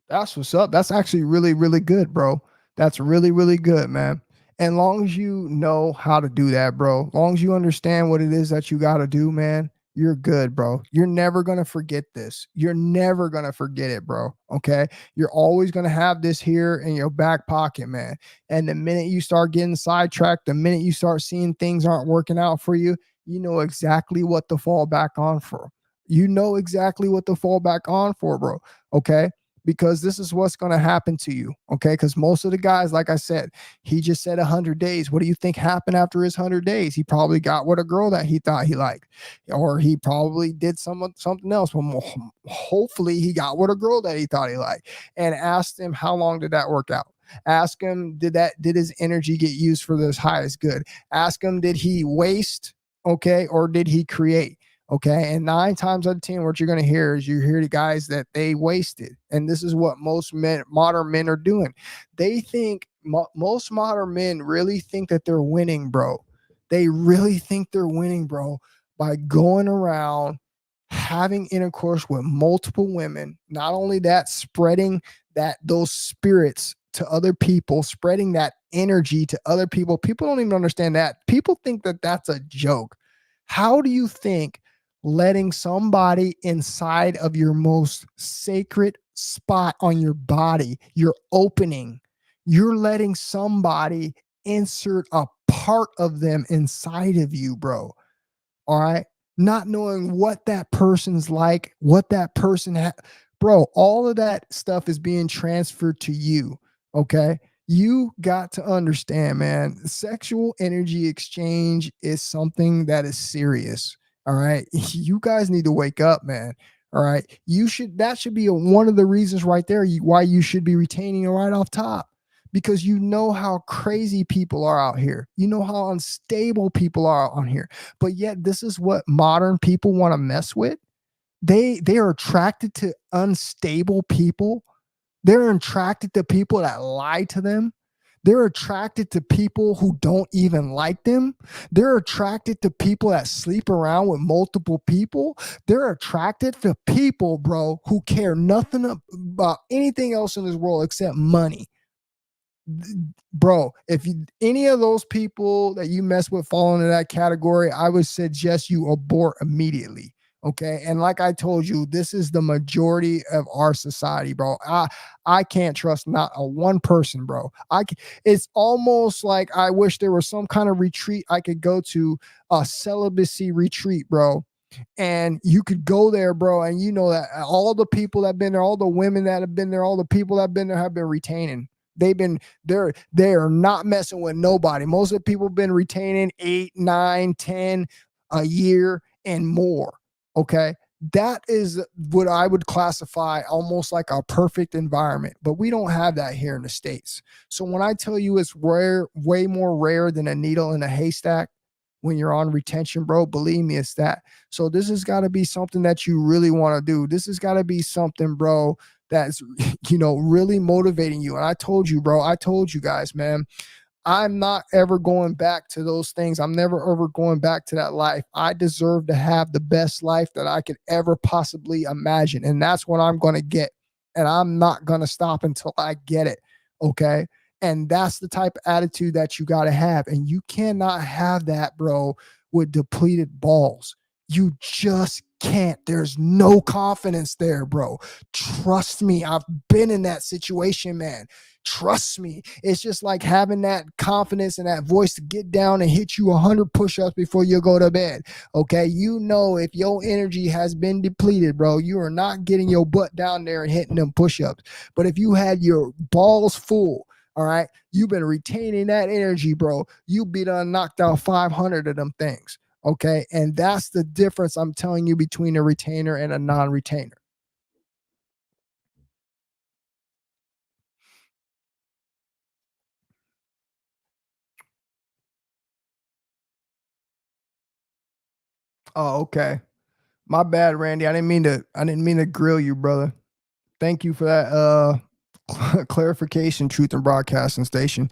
That's what's up. That's actually really, really good, bro. That's really, really good, man. And long as you know how to do that, bro, long as you understand what it is that you got to do, man, you're good, bro. You're never going to forget this. You're never going to forget it, bro. Okay. You're always going to have this here in your back pocket, man. And the minute you start getting sidetracked, the minute you start seeing things aren't working out for you, you know exactly what to fall back on for. You know exactly what to fall back on for, bro. Okay, because this is what's going to happen to you. Okay. Because most of the guys, like I said, he just said 100 days. What do you think happened after his 100 days? He probably got with a girl that he thought he liked, or he probably did something else. Well, hopefully he got with a girl that he thought he liked, and asked him, how long did that work out? Ask him, did his energy get used for this highest good? Ask him, did he waste? Okay. Or did he create? Okay. And 9 times out of 10, what you're going to hear is you hear the guys that they wasted. And this is what most modern men are doing. They think, most modern men really think that they're winning, bro. They really think they're winning, bro, by going around having intercourse with multiple women. Not only that, spreading those spirits to other people, spreading that energy to other people. People don't even understand that. People think that that's a joke. How do you think letting somebody inside of your most sacred spot on your body, your opening, You're letting somebody insert a part of them inside of you, bro. All right. Not knowing what that person's like, what that person bro, all of that stuff is being transferred to you. Okay. You got to understand, man, sexual energy exchange is something that is serious. All right. You guys need to wake up, man. All right. That should be one of the reasons right there why you should be retaining it right off top, because you know how crazy people are out here. You know how unstable people are on here. But yet this is what modern people want to mess with. They are attracted to unstable people. They're attracted to people that lie to them. They're attracted to people who don't even like them. They're attracted to people that sleep around with multiple people. They're attracted to people, bro, who care nothing about anything else in this world except money. Bro, if any of those people that you mess with fall into that category, I would suggest you abort immediately. Okay. And like I told you, this is the majority of our society, bro. I can't trust not a one person, bro. It's almost like I wish there was some kind of retreat I could go to, a celibacy retreat, bro. And you could go there, bro, and you know that all the people that have been there, all the women that have been there, all the people that have been there have been retaining. They're not messing with nobody. Most of the people have been retaining 8, 9, 10 a year and more. Okay. That is what I would classify almost like a perfect environment, but we don't have that here in the States. So when I tell you it's rare, way more rare than a needle in a haystack when you're on retention, bro, believe me, it's that. So this has got to be something that you really want to do. This has got to be something, bro, that's really motivating you. And I told you, bro, I told you guys, man, I'm not ever going back to those things. I'm never ever going back to that life. I deserve to have the best life that I could ever possibly imagine. And that's what I'm going to get. And I'm not going to stop until I get it. Okay. And that's the type of attitude that you got to have. And you cannot have that, bro, with depleted balls. You just can't. There's no confidence there, bro. Trust me. I've been in that situation, man. Trust me. It's just like having that confidence and that voice to get down and hit you 100 push-ups before you go to bed. Okay. You know, if your energy has been depleted, bro, you are not getting your butt down there and hitting them push-ups. But if you had your balls full, all right, you've been retaining that energy, bro, you be done knocked out 500 of them things. Okay. And that's the difference I'm telling you between a retainer and a non-retainer. Oh, okay. My bad, Randy. I didn't mean to grill you, brother. Thank you for that clarification, Truth and Broadcasting Station.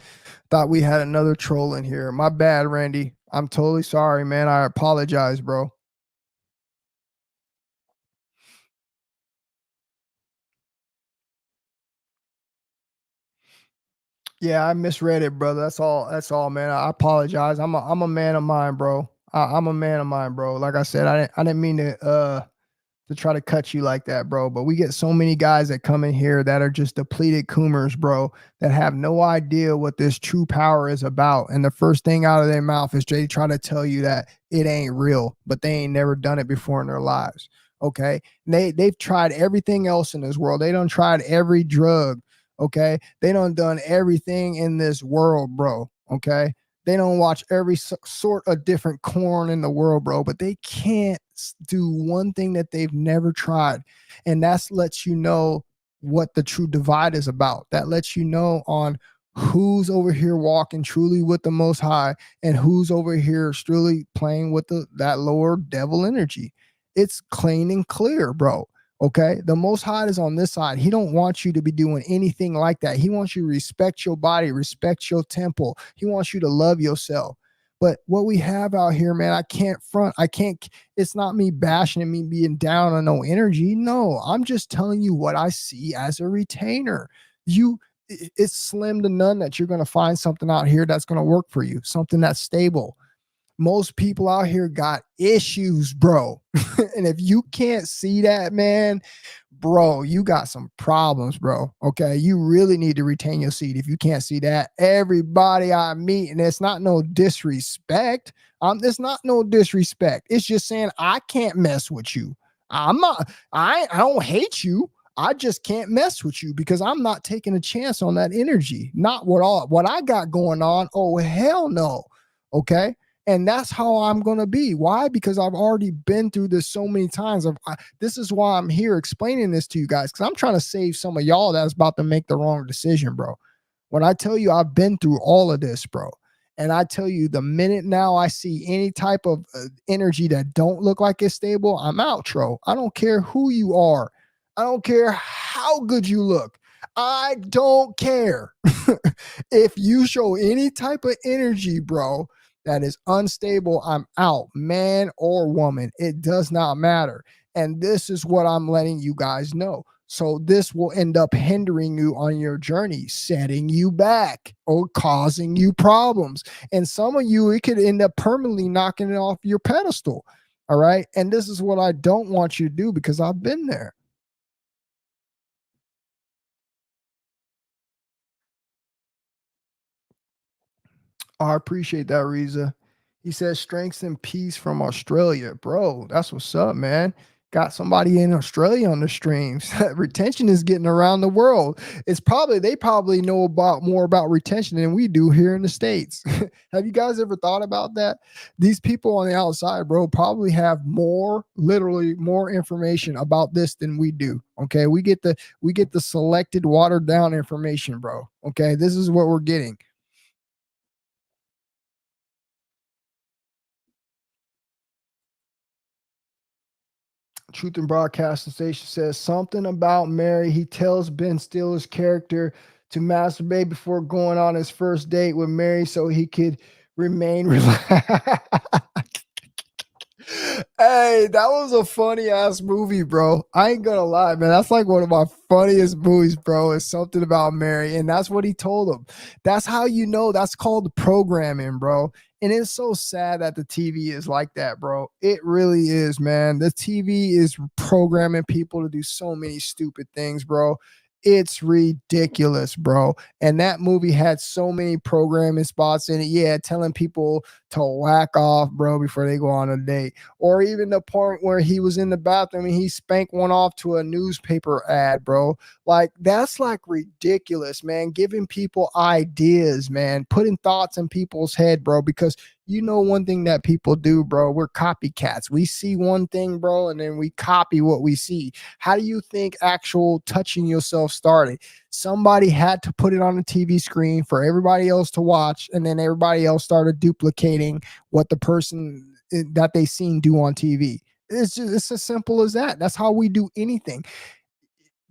Thought we had another troll in here. My bad, Randy. I'm totally sorry, man. I apologize, bro. Yeah, I misread it, brother. That's all, man. I apologize. I'm a man of mine, bro. I'm a man of mine, bro. Like I said, I didn't mean to try to cut you like that, bro. But we get so many guys that come in here that are just depleted coomers, bro, that have no idea what this true power is about. And the first thing out of their mouth is they try to tell you that it ain't real, but they ain't never done it before in their lives. Okay. They've tried everything else in this world. They done tried every drug. Okay. They done everything in this world, bro. Okay. They don't watch every sort of different corn in the world, bro, but they can't do one thing that they've never tried. And that's lets you know what the true divide is about. That lets you know on who's over here walking truly with the Most High and who's over here truly playing with that lower devil energy. It's clean and clear, bro. Okay, the Most High is on this side. He don't want you to be doing anything like that. He wants you to respect your body, respect your temple. He wants you to love yourself. But what we have out here, man, I can't front. I can't. It's not me bashing and me being down on no energy. No, I'm just telling you what I see as a retainer. It's slim to none that you're going to find something out here that's going to work for you, something that's stable. Most people out here got issues, bro. And if you can't see that, man, bro, you got some problems, bro. Okay. You really need to retain your seat if you can't see that. Everybody I meet, and it's not no disrespect. It's not no disrespect. It's just saying I can't mess with you. I don't hate you. I just can't mess with you because I'm not taking a chance on that energy. Not what I got going on. Oh, hell no. Okay. And that's how I'm going to be. Why? Because I've already been through this so many times. This is why I'm here explaining this to you guys, because I'm trying to save some of y'all that's about to make the wrong decision, bro. When I tell you I've been through all of this, bro, and I tell you the minute now I see any type of energy that don't look like it's stable, I'm out, Tro. I don't care who you are. I don't care how good you look. I don't care. If you show any type of energy, bro, that is unstable, I'm out, man or woman. It does not matter. And this is what I'm letting you guys know. So this will end up hindering you on your journey, setting you back or causing you problems. And some of you, it could end up permanently knocking it off your pedestal. All right. And this is what I don't want you to do because I've been there. Oh, I appreciate that, Riza. He says strengths and peace from Australia. Bro, that's what's up, man. Got somebody in Australia on the streams. Retention is getting around the world. They probably know about more about retention than we do here in the States. Have you guys ever thought about that? These people on the outside, bro, probably have literally more information about this than we do. Okay. We get the selected, watered down information, bro. Okay. This is what we're getting. Truth and Broadcasting Station says something about Mary. He tells Ben Stiller's character to masturbate before going on his first date with Mary so he could remain relaxed. Hey, that was a funny ass movie, bro. I ain't gonna lie, man. That's like one of my funniest movies, bro. It's something about Mary, and that's what he told him. That's how you know. That's called programming, bro. And it's so sad that the TV is like that, bro. It really is, man. The TV is programming people to do so many stupid things, bro. It's ridiculous, bro. And that movie had so many programming spots in it. Yeah, telling people to whack off, bro, before they go on a date. Or even the point where he was in the bathroom and he spanked one off to a newspaper ad, bro. Like, that's like ridiculous, man. Giving people ideas, man. Putting thoughts in people's head, bro. Because you know one thing that people do, bro. We're copycats. We see one thing, bro, and then we copy what we see. How do you think actual touching yourself started? Somebody had to put it on the TV screen for everybody else to watch, and then everybody else started duplicating what the person that they seen do on TV. It's as simple as that. That's how we do anything.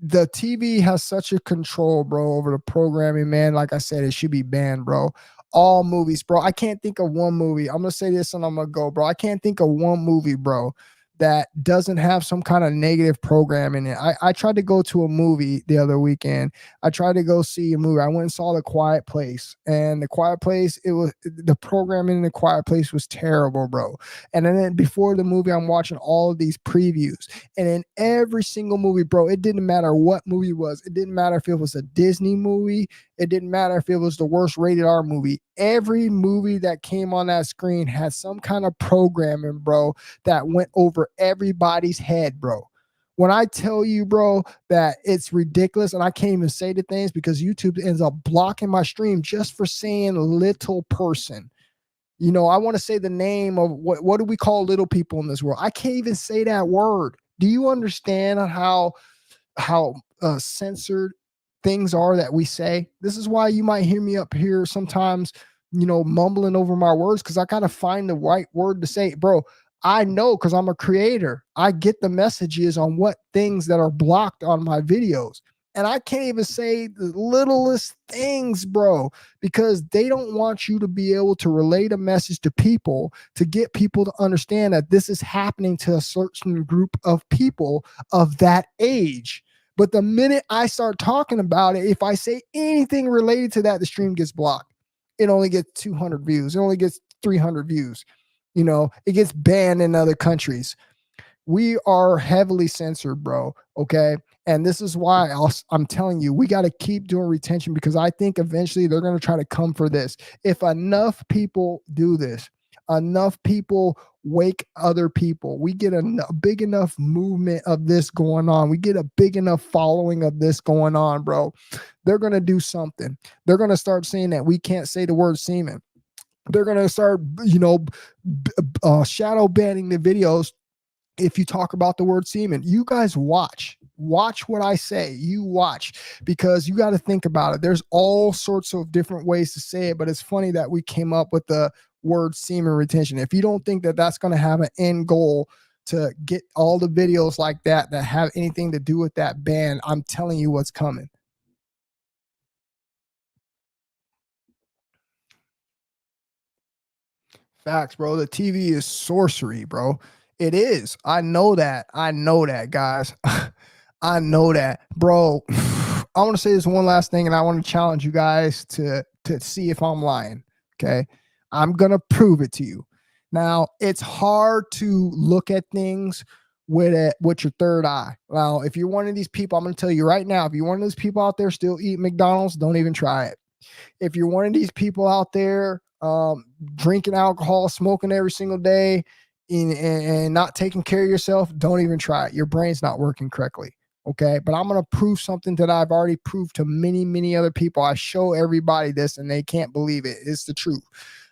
The TV has such a control, bro, over the programming, man. Like I said, it should be banned, bro. All movies, bro. I can't think of one movie. I'm gonna say this and I'm gonna go, bro. I can't think of one movie, bro, that doesn't have some kind of negative program in it. I tried to go to a movie the other weekend. I tried to go see a movie. I went and saw The Quiet Place. And The Quiet Place, it was the programming in The Quiet Place was terrible, bro. And then before the movie, I'm watching all of these previews. And in every single movie, bro, it didn't matter what movie it was. It didn't matter if it was a Disney movie. It didn't matter if it was the worst rated R movie. Every movie that came on that screen had some kind of programming, bro, that went over everybody's head, bro. When I tell you, bro, that it's ridiculous and I can't even say the things because YouTube ends up blocking my stream just for saying little person. You know, I want to say the name of what do we call little people in this world? I can't even say that word. Do you understand how censored things are that we say? This is why you might hear me up here sometimes, mumbling over my words because I gotta find the right word to say, bro. I know because I'm a creator. I get the messages on what things that are blocked on my videos. And I can't even say the littlest things, bro, because they don't want you to be able to relate a message to people to get people to understand that this is happening to a certain group of people of that age. But the minute I start talking about it, if I say anything related to that, the stream gets blocked. It only gets 200 views. It only gets 300 views. You know, it gets banned in other countries. We are heavily censored, bro. Okay. And this is why I'm telling you, we got to keep doing retention, because I think eventually they're going to try to come for this. If enough people do this, enough people wake other people, we get a big enough movement of this going on, we get a big enough following of this going on, bro, they're going to do something. They're going to start saying that we can't say the word semen. They're going to start, shadow banning the videos if you talk about the word semen. You guys watch what I say. You watch, because you got to think about it. There's all sorts of different ways to say it, but it's funny that we came up with the word semen retention. If you don't think that that's going to have an end goal to get all the videos like that have anything to do with that ban, I'm telling you what's coming. Facts, bro. The TV is sorcery, bro. It is. I know that. I know that, guys. I know that, bro. I want to say this one last thing, and I want to challenge you guys to see if I'm lying. Okay, I'm gonna prove it to you. Now, it's hard to look at things with your third eye. Now, if you're one of these people, I'm gonna tell you right now, if you're one of those people out there still eating McDonald's, don't even try it. If you're one of these people out there drinking alcohol, smoking every single day, and not taking care of yourself, don't even try it. Your brain's not working correctly. Okay. But I'm going to prove something that I've already proved to many, many other people. I show everybody this and they can't believe it. It's the truth.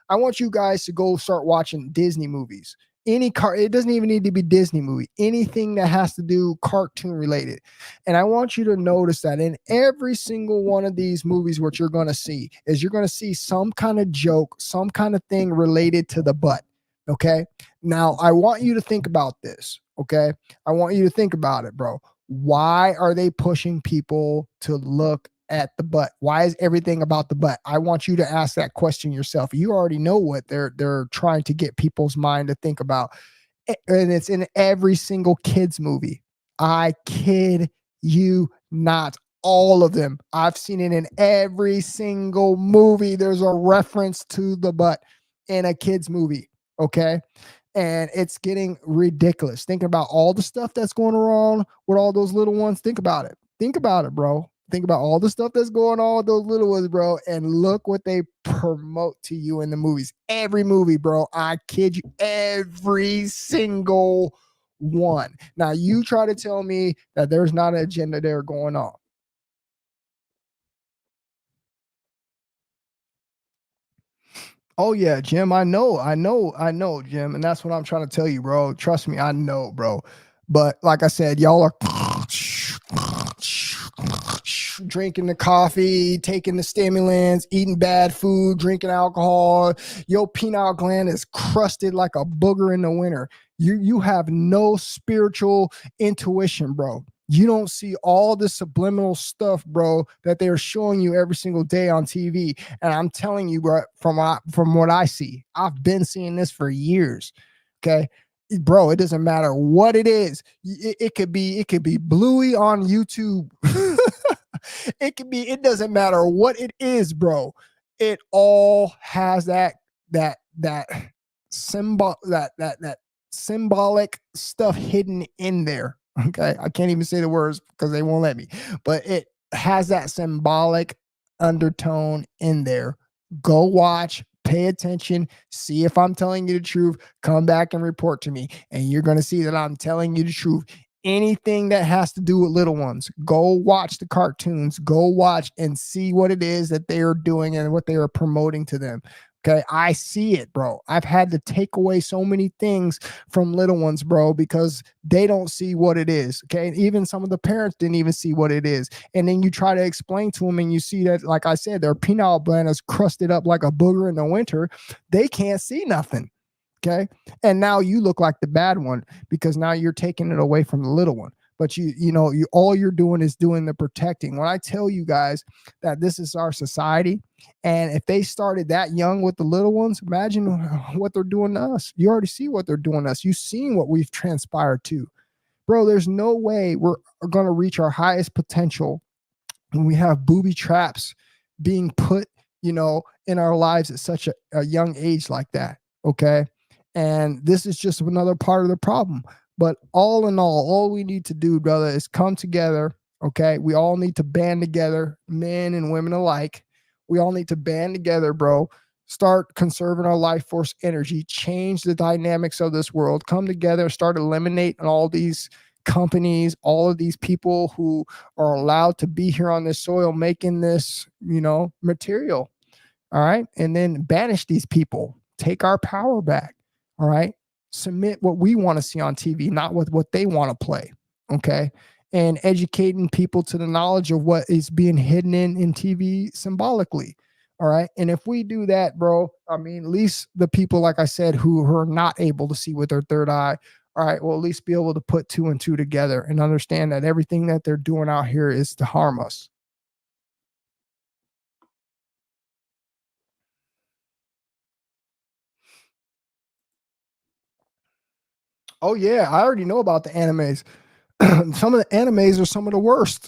I want you guys to go start watching Disney movies. It doesn't even need to be Disney movie, anything that has to do cartoon related. And I want you to notice that in every single one of these movies, what you're going to see is you're going to see some kind of joke, some kind of thing related to the butt. Okay. Now I want you to think about this. Okay. I want you to think about it, bro. Why are they pushing people to look at the butt? Why is everything about the butt? I want you to ask that question yourself. You already know what they're trying to get people's mind to think about. And it's in every single kids movie. I kid you not. All of them. I've seen it in every single movie. There's a reference to the butt in a kids movie. Okay. And it's getting ridiculous. Think about all the stuff that's going on with all those little ones. Think about it. Think about it, bro. Think about all the stuff that's going on with those little ones, bro. And look what they promote to you in the movies. Every movie, bro. I kid you. Every single one. Now, you try to tell me that there's not an agenda there going on. Oh yeah, Jim. I know, Jim. And that's what I'm trying to tell you, bro. Trust me, I know, bro. But like I said, y'all are drinking the coffee, taking the stimulants, eating bad food, drinking alcohol. Your pineal gland is crusted like a booger in the winter. You have no spiritual intuition, bro. You don't see all the subliminal stuff, bro, that they're showing you every single day on TV. And I'm telling you, bro, from what I see, I've been seeing this for years. Okay. Bro, it doesn't matter what it is. It could be Bluey on YouTube. It doesn't matter what it is, bro. It all has that symbol, that symbolic stuff hidden in there. Okay. I can't even say the words because they won't let me, but it has that symbolic undertone in there. Go watch, pay attention, see if I'm telling you the truth, come back and report to me. And you're going to see that I'm telling you the truth. Anything that has to do with little ones, go watch the cartoons, go watch and see what it is that they are doing and what they are promoting to them. Okay. I see it, bro. I've had to take away so many things from little ones, bro, because they don't see what it is. Okay. And even some of the parents didn't even see what it is. And then you try to explain to them and you see that, like I said, their pineal gland is crusted up like a booger in the winter. They can't see nothing. Okay. And now you look like the bad one because now you're taking it away from the little one. But all you're doing is doing the protecting. When I tell you guys that this is our society, and if they started that young with the little ones, imagine what they're doing to us. You already see what they're doing to us. You've seen what we've transpired to. Bro, there's no way we're going to reach our highest potential when we have booby traps being put, in our lives at such a young age like that. Okay. And this is just another part of the problem. But all in all we need to do, brother, is come together. Okay. We all need to band together, men and women alike. We all need to band together, bro. Start conserving our life force energy, change the dynamics of this world, come together, start eliminating all these companies, all of these people who are allowed to be here on this soil making this, material. All right. And then banish these people, take our power back. All right. Submit what we want to see on TV, not what they want to play. Okay. And educating people to the knowledge of what is being hidden in TV symbolically. All right. And if we do that, bro, I mean, at least the people, like I said, who are not able to see with their third eye, all right, will at least be able to put two and two together and understand that everything that they're doing out here is to harm us. Oh yeah, I already know about the animes. Some of the animes are some of the worst.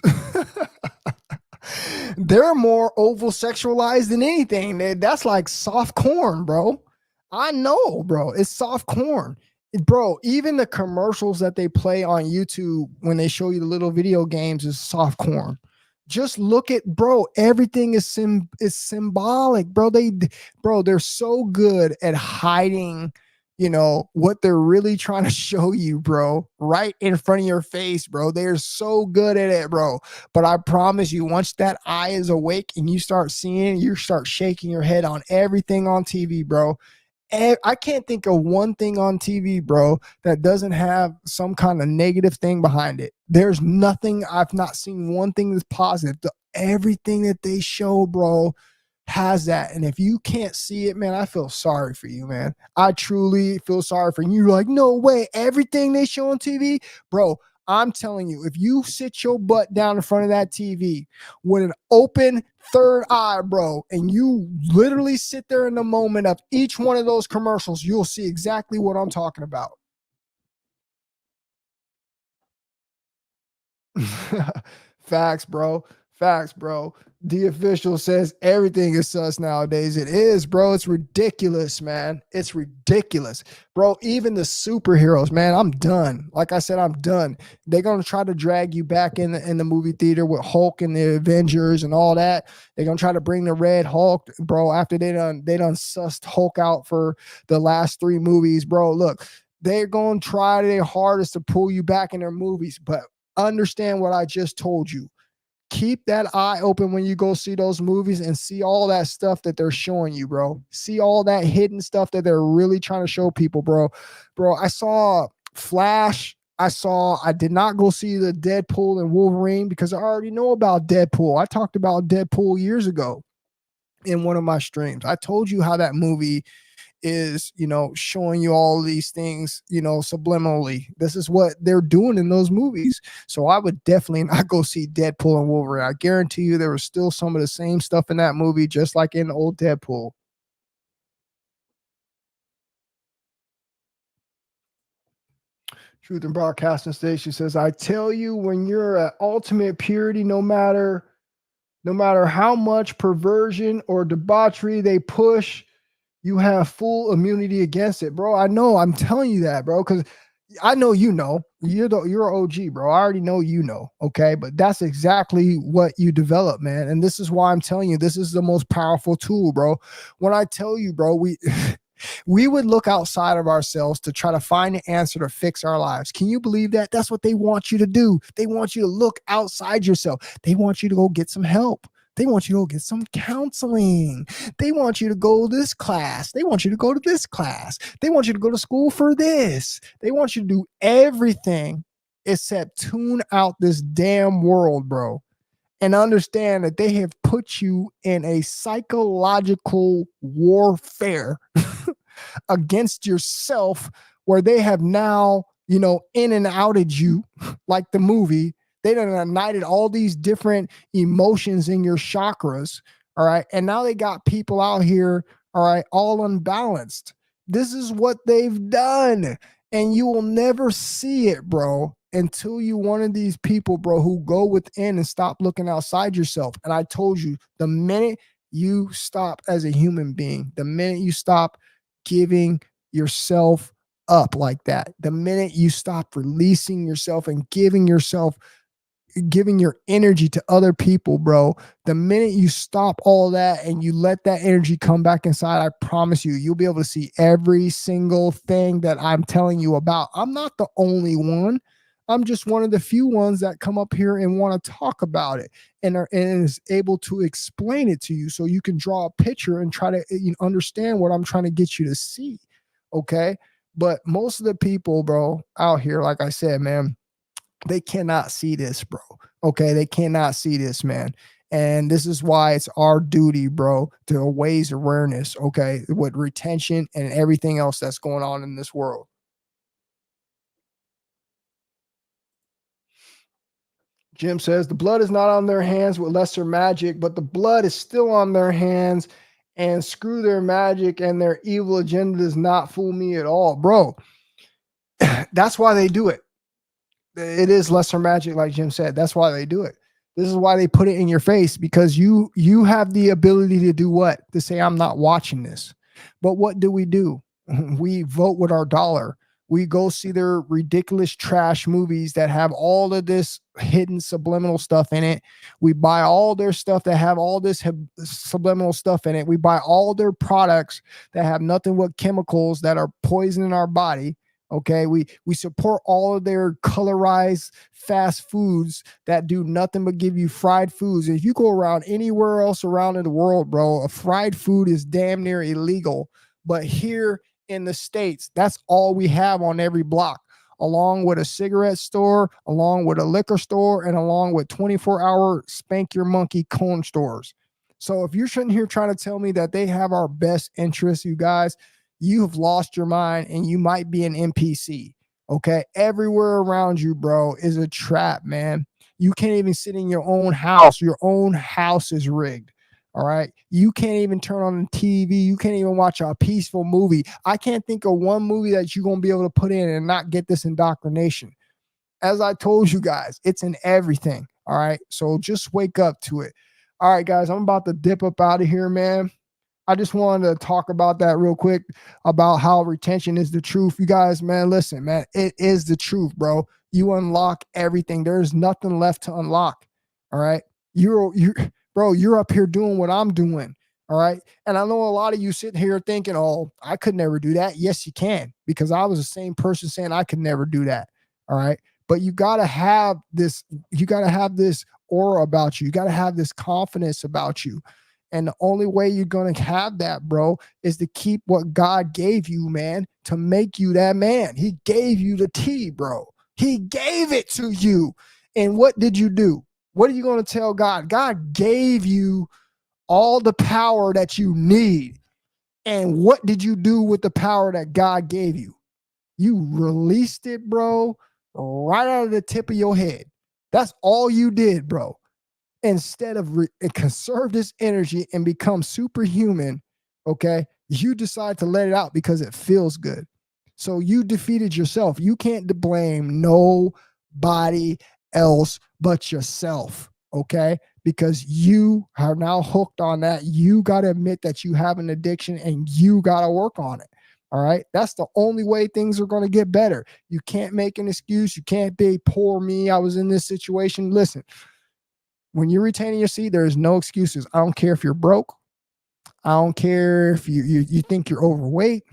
They're more oval sexualized than anything. That's like soft corn, bro. I know, bro. It's soft corn. Bro, even the commercials that they play on YouTube when they show you the little video games is soft corn. Just look at, bro, everything is symbolic, bro. They're so good at hiding what they're really trying to show you, bro, right in front of your face, bro. They're so good at it, bro. But I promise you, once that eye is awake and you start seeing, you start shaking your head on everything on TV, bro. I can't think of one thing on TV, bro, that doesn't have some kind of negative thing behind it. There's nothing. I've not seen one thing that's positive. Everything that they show, bro, has that. And if you can't see it, man, I feel sorry for you, man. I truly feel sorry for you. You're like, no way, everything they show on TV, bro. I'm telling you, if you sit your butt down in front of that TV with an open third eye, bro, and you literally sit there in the moment of each one of those commercials, you'll see exactly what I'm talking about. Facts, bro. Facts, bro. The official says everything is sus nowadays. It is, bro. It's ridiculous, man. It's ridiculous, bro. Even the superheroes, man. I'm done. Like I said, I'm done. They're gonna try to drag you back in the movie theater with Hulk and the Avengers and all that. They're gonna try to bring the Red Hulk, bro. After they done sussed Hulk out for the last 3 movies, bro. Look, they're gonna try their hardest to pull you back in their movies, but understand what I just told you. Keep that eye open when you go see those movies and see all that stuff that they're showing you, bro. See all that hidden stuff that they're really trying to show people, bro. Bro, I saw Flash. I did not go see the Deadpool and Wolverine because I already know about Deadpool. I talked about Deadpool years ago in one of my streams. I told you how that movie is, showing you all these things, subliminally. This is what they're doing in those movies. So I would definitely not go see Deadpool and Wolverine. I guarantee you there was still some of the same stuff in that movie, just like in old Deadpool. Truth and Broadcasting Station says, I tell you, when you're at ultimate purity, no matter how much perversion or debauchery they push, you have full immunity against it, bro. I know. I'm telling you that, bro, because I know you're OG, bro. I already know okay? But that's exactly what you develop, man. And this is why I'm telling you, this is the most powerful tool, bro. When I tell you, bro, we would look outside of ourselves to try to find an answer to fix our lives. Can you believe that? That's what they want you to do. They want you to look outside yourself. They want you to go get some help. They want you to go get some counseling. They want you to go to this class. They want you to go to this class. They want you to go to school for this. They want you to do everything except tune out this damn world, bro. And understand that they have put you in a psychological warfare against yourself, where they have now, in and outed you like the movie. They done ignited all these different emotions in your chakras. All right. And now they got people out here, all right, all unbalanced. This is what they've done. And you will never see it, bro, until you one of these people, bro, who go within and stop looking outside yourself. And I told you, the minute you stop as a human being, the minute you stop giving yourself up like that, the minute you stop releasing yourself and giving your energy to other people, bro, the minute you stop all that and you let that energy come back inside, I promise you, you'll be able to see every single thing that I'm telling you about. I'm not the only one. I'm just one of the few ones that come up here and want to talk about it and is able to explain it to you so you can draw a picture and try to understand what I'm trying to get you to see. Okay. But most of the people, bro, out here, like I said, man, they cannot see this, bro. Okay. They cannot see this, man. And this is why it's our duty, bro, to raise awareness, okay, with retention and everything else that's going on in this world. Jim says the blood is not on their hands with lesser magic, but the blood is still on their hands, and screw their magic and their evil agenda does not fool me at all, bro. That's why they do it. It is lesser magic, like Jim said. That's why they do it. This is why they put it in your face, because you have the ability to do what? To say, I'm not watching this. But what do? We vote with our dollar. We go see their ridiculous trash movies that have all of this hidden subliminal stuff in it. We buy all their stuff that have all this subliminal stuff in it. We buy all their products that have nothing but chemicals that are poisoning our body. Okay, we support all of their colorized fast foods that do nothing but give you fried foods. If you go around anywhere else around in the world, bro, a fried food is damn near illegal. But here in the States, that's all we have on every block, along with a cigarette store, along with a liquor store, and along with 24-hour spank your monkey cone stores. So if you're sitting here trying to tell me that they have our best interests, you guys, you have lost your mind and you might be an NPC. Okay. Everywhere around you, bro, is a trap, man. You can't even sit in your own house. Your own house is rigged. All right. You can't even turn on the TV. You can't even watch a peaceful movie. I can't think of one movie that you're going to be able to put in and not get this indoctrination. As I told you guys, it's in everything. All right. So just wake up to it. All right, guys, I'm about to dip up out of here, man. I just wanted to talk about that real quick about how retention is the truth. You guys, man, listen, man, it is the truth, bro. You unlock everything. There's nothing left to unlock. All right. Bro, you're up here doing what I'm doing. All right. And I know a lot of you sitting here thinking, oh, I could never do that. Yes, you can, because I was the same person saying I could never do that. All right. But you got to have this aura about you. You got to have this confidence about you. And the only way you're going to have that, bro, is to keep what God gave you, man, to make you that man. He gave you the tea, bro. He gave it to you. And what did you do? What are you going to tell God? God gave you all the power that you need. And what did you do with the power that God gave you? You released it, bro, right out of the tip of your head. That's all you did, bro. Instead of conserve this energy and become superhuman, okay, you decide to let it out because it feels good. So you defeated yourself. You can't blame nobody else but yourself, okay? Because you are now hooked on that. You got to admit that you have an addiction and you got to work on it. All right. That's the only way things are going to get better. You can't make an excuse. You can't be poor me. I was in this situation. Listen, when you're retaining your seed, there is no excuses. I don't care if you're broke. I don't care if you think you're overweight.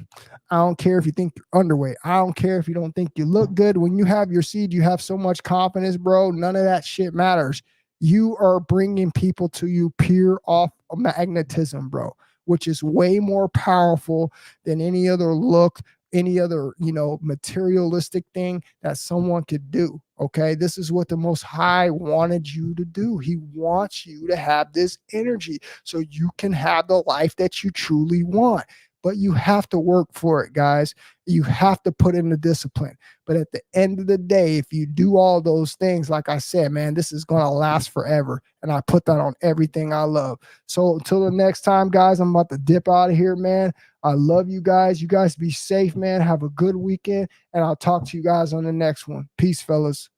I don't care if you think you're underweight. I don't care if you don't think you look good. When you have your seed, you have so much confidence, bro. None of that shit matters. You are bringing people to you pure off of magnetism, bro, which is way more powerful than any other look, any other, materialistic thing that someone could do. Okay. This is what the Most High wanted you to do. He wants you to have this energy so you can have the life that you truly want. But you have to work for it, guys. You have to put in the discipline. But at the end of the day, if you do all those things, like I said, man, this is going to last forever. And I put that on everything I love. So until the next time, guys, I'm about to dip out of here, man. I love you guys. You guys be safe, man. Have a good weekend. And I'll talk to you guys on the next one. Peace, fellas.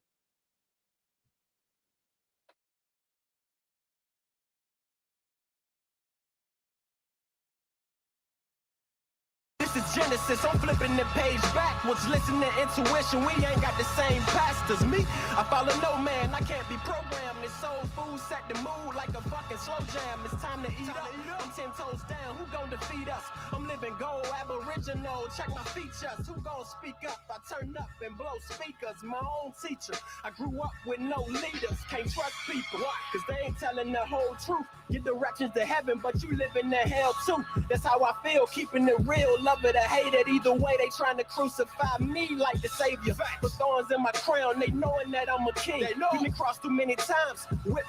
is Genesis. I'm flipping the page backwards. Listen to intuition. We ain't got the same pastors. Me, I follow no man. I can't be programmed. This soul food set the mood like a fucking slow jam. It's time to eat up. I'm 10 toes down. Who gon' defeat us? I'm living gold, aboriginal. Check my features. Who gon' speak up? I turn up and blow speakers. My own teacher. I grew up with no leaders. Can't trust people. Why? Cause they ain't telling the whole truth. Get directions to heaven, but you live in the hell too. That's how I feel, keeping it real. Love it or hate it. Either way, they trying to crucify me like the savior. Put thorns in my crown, they knowing that I'm a king. Been crossed too many times. Whip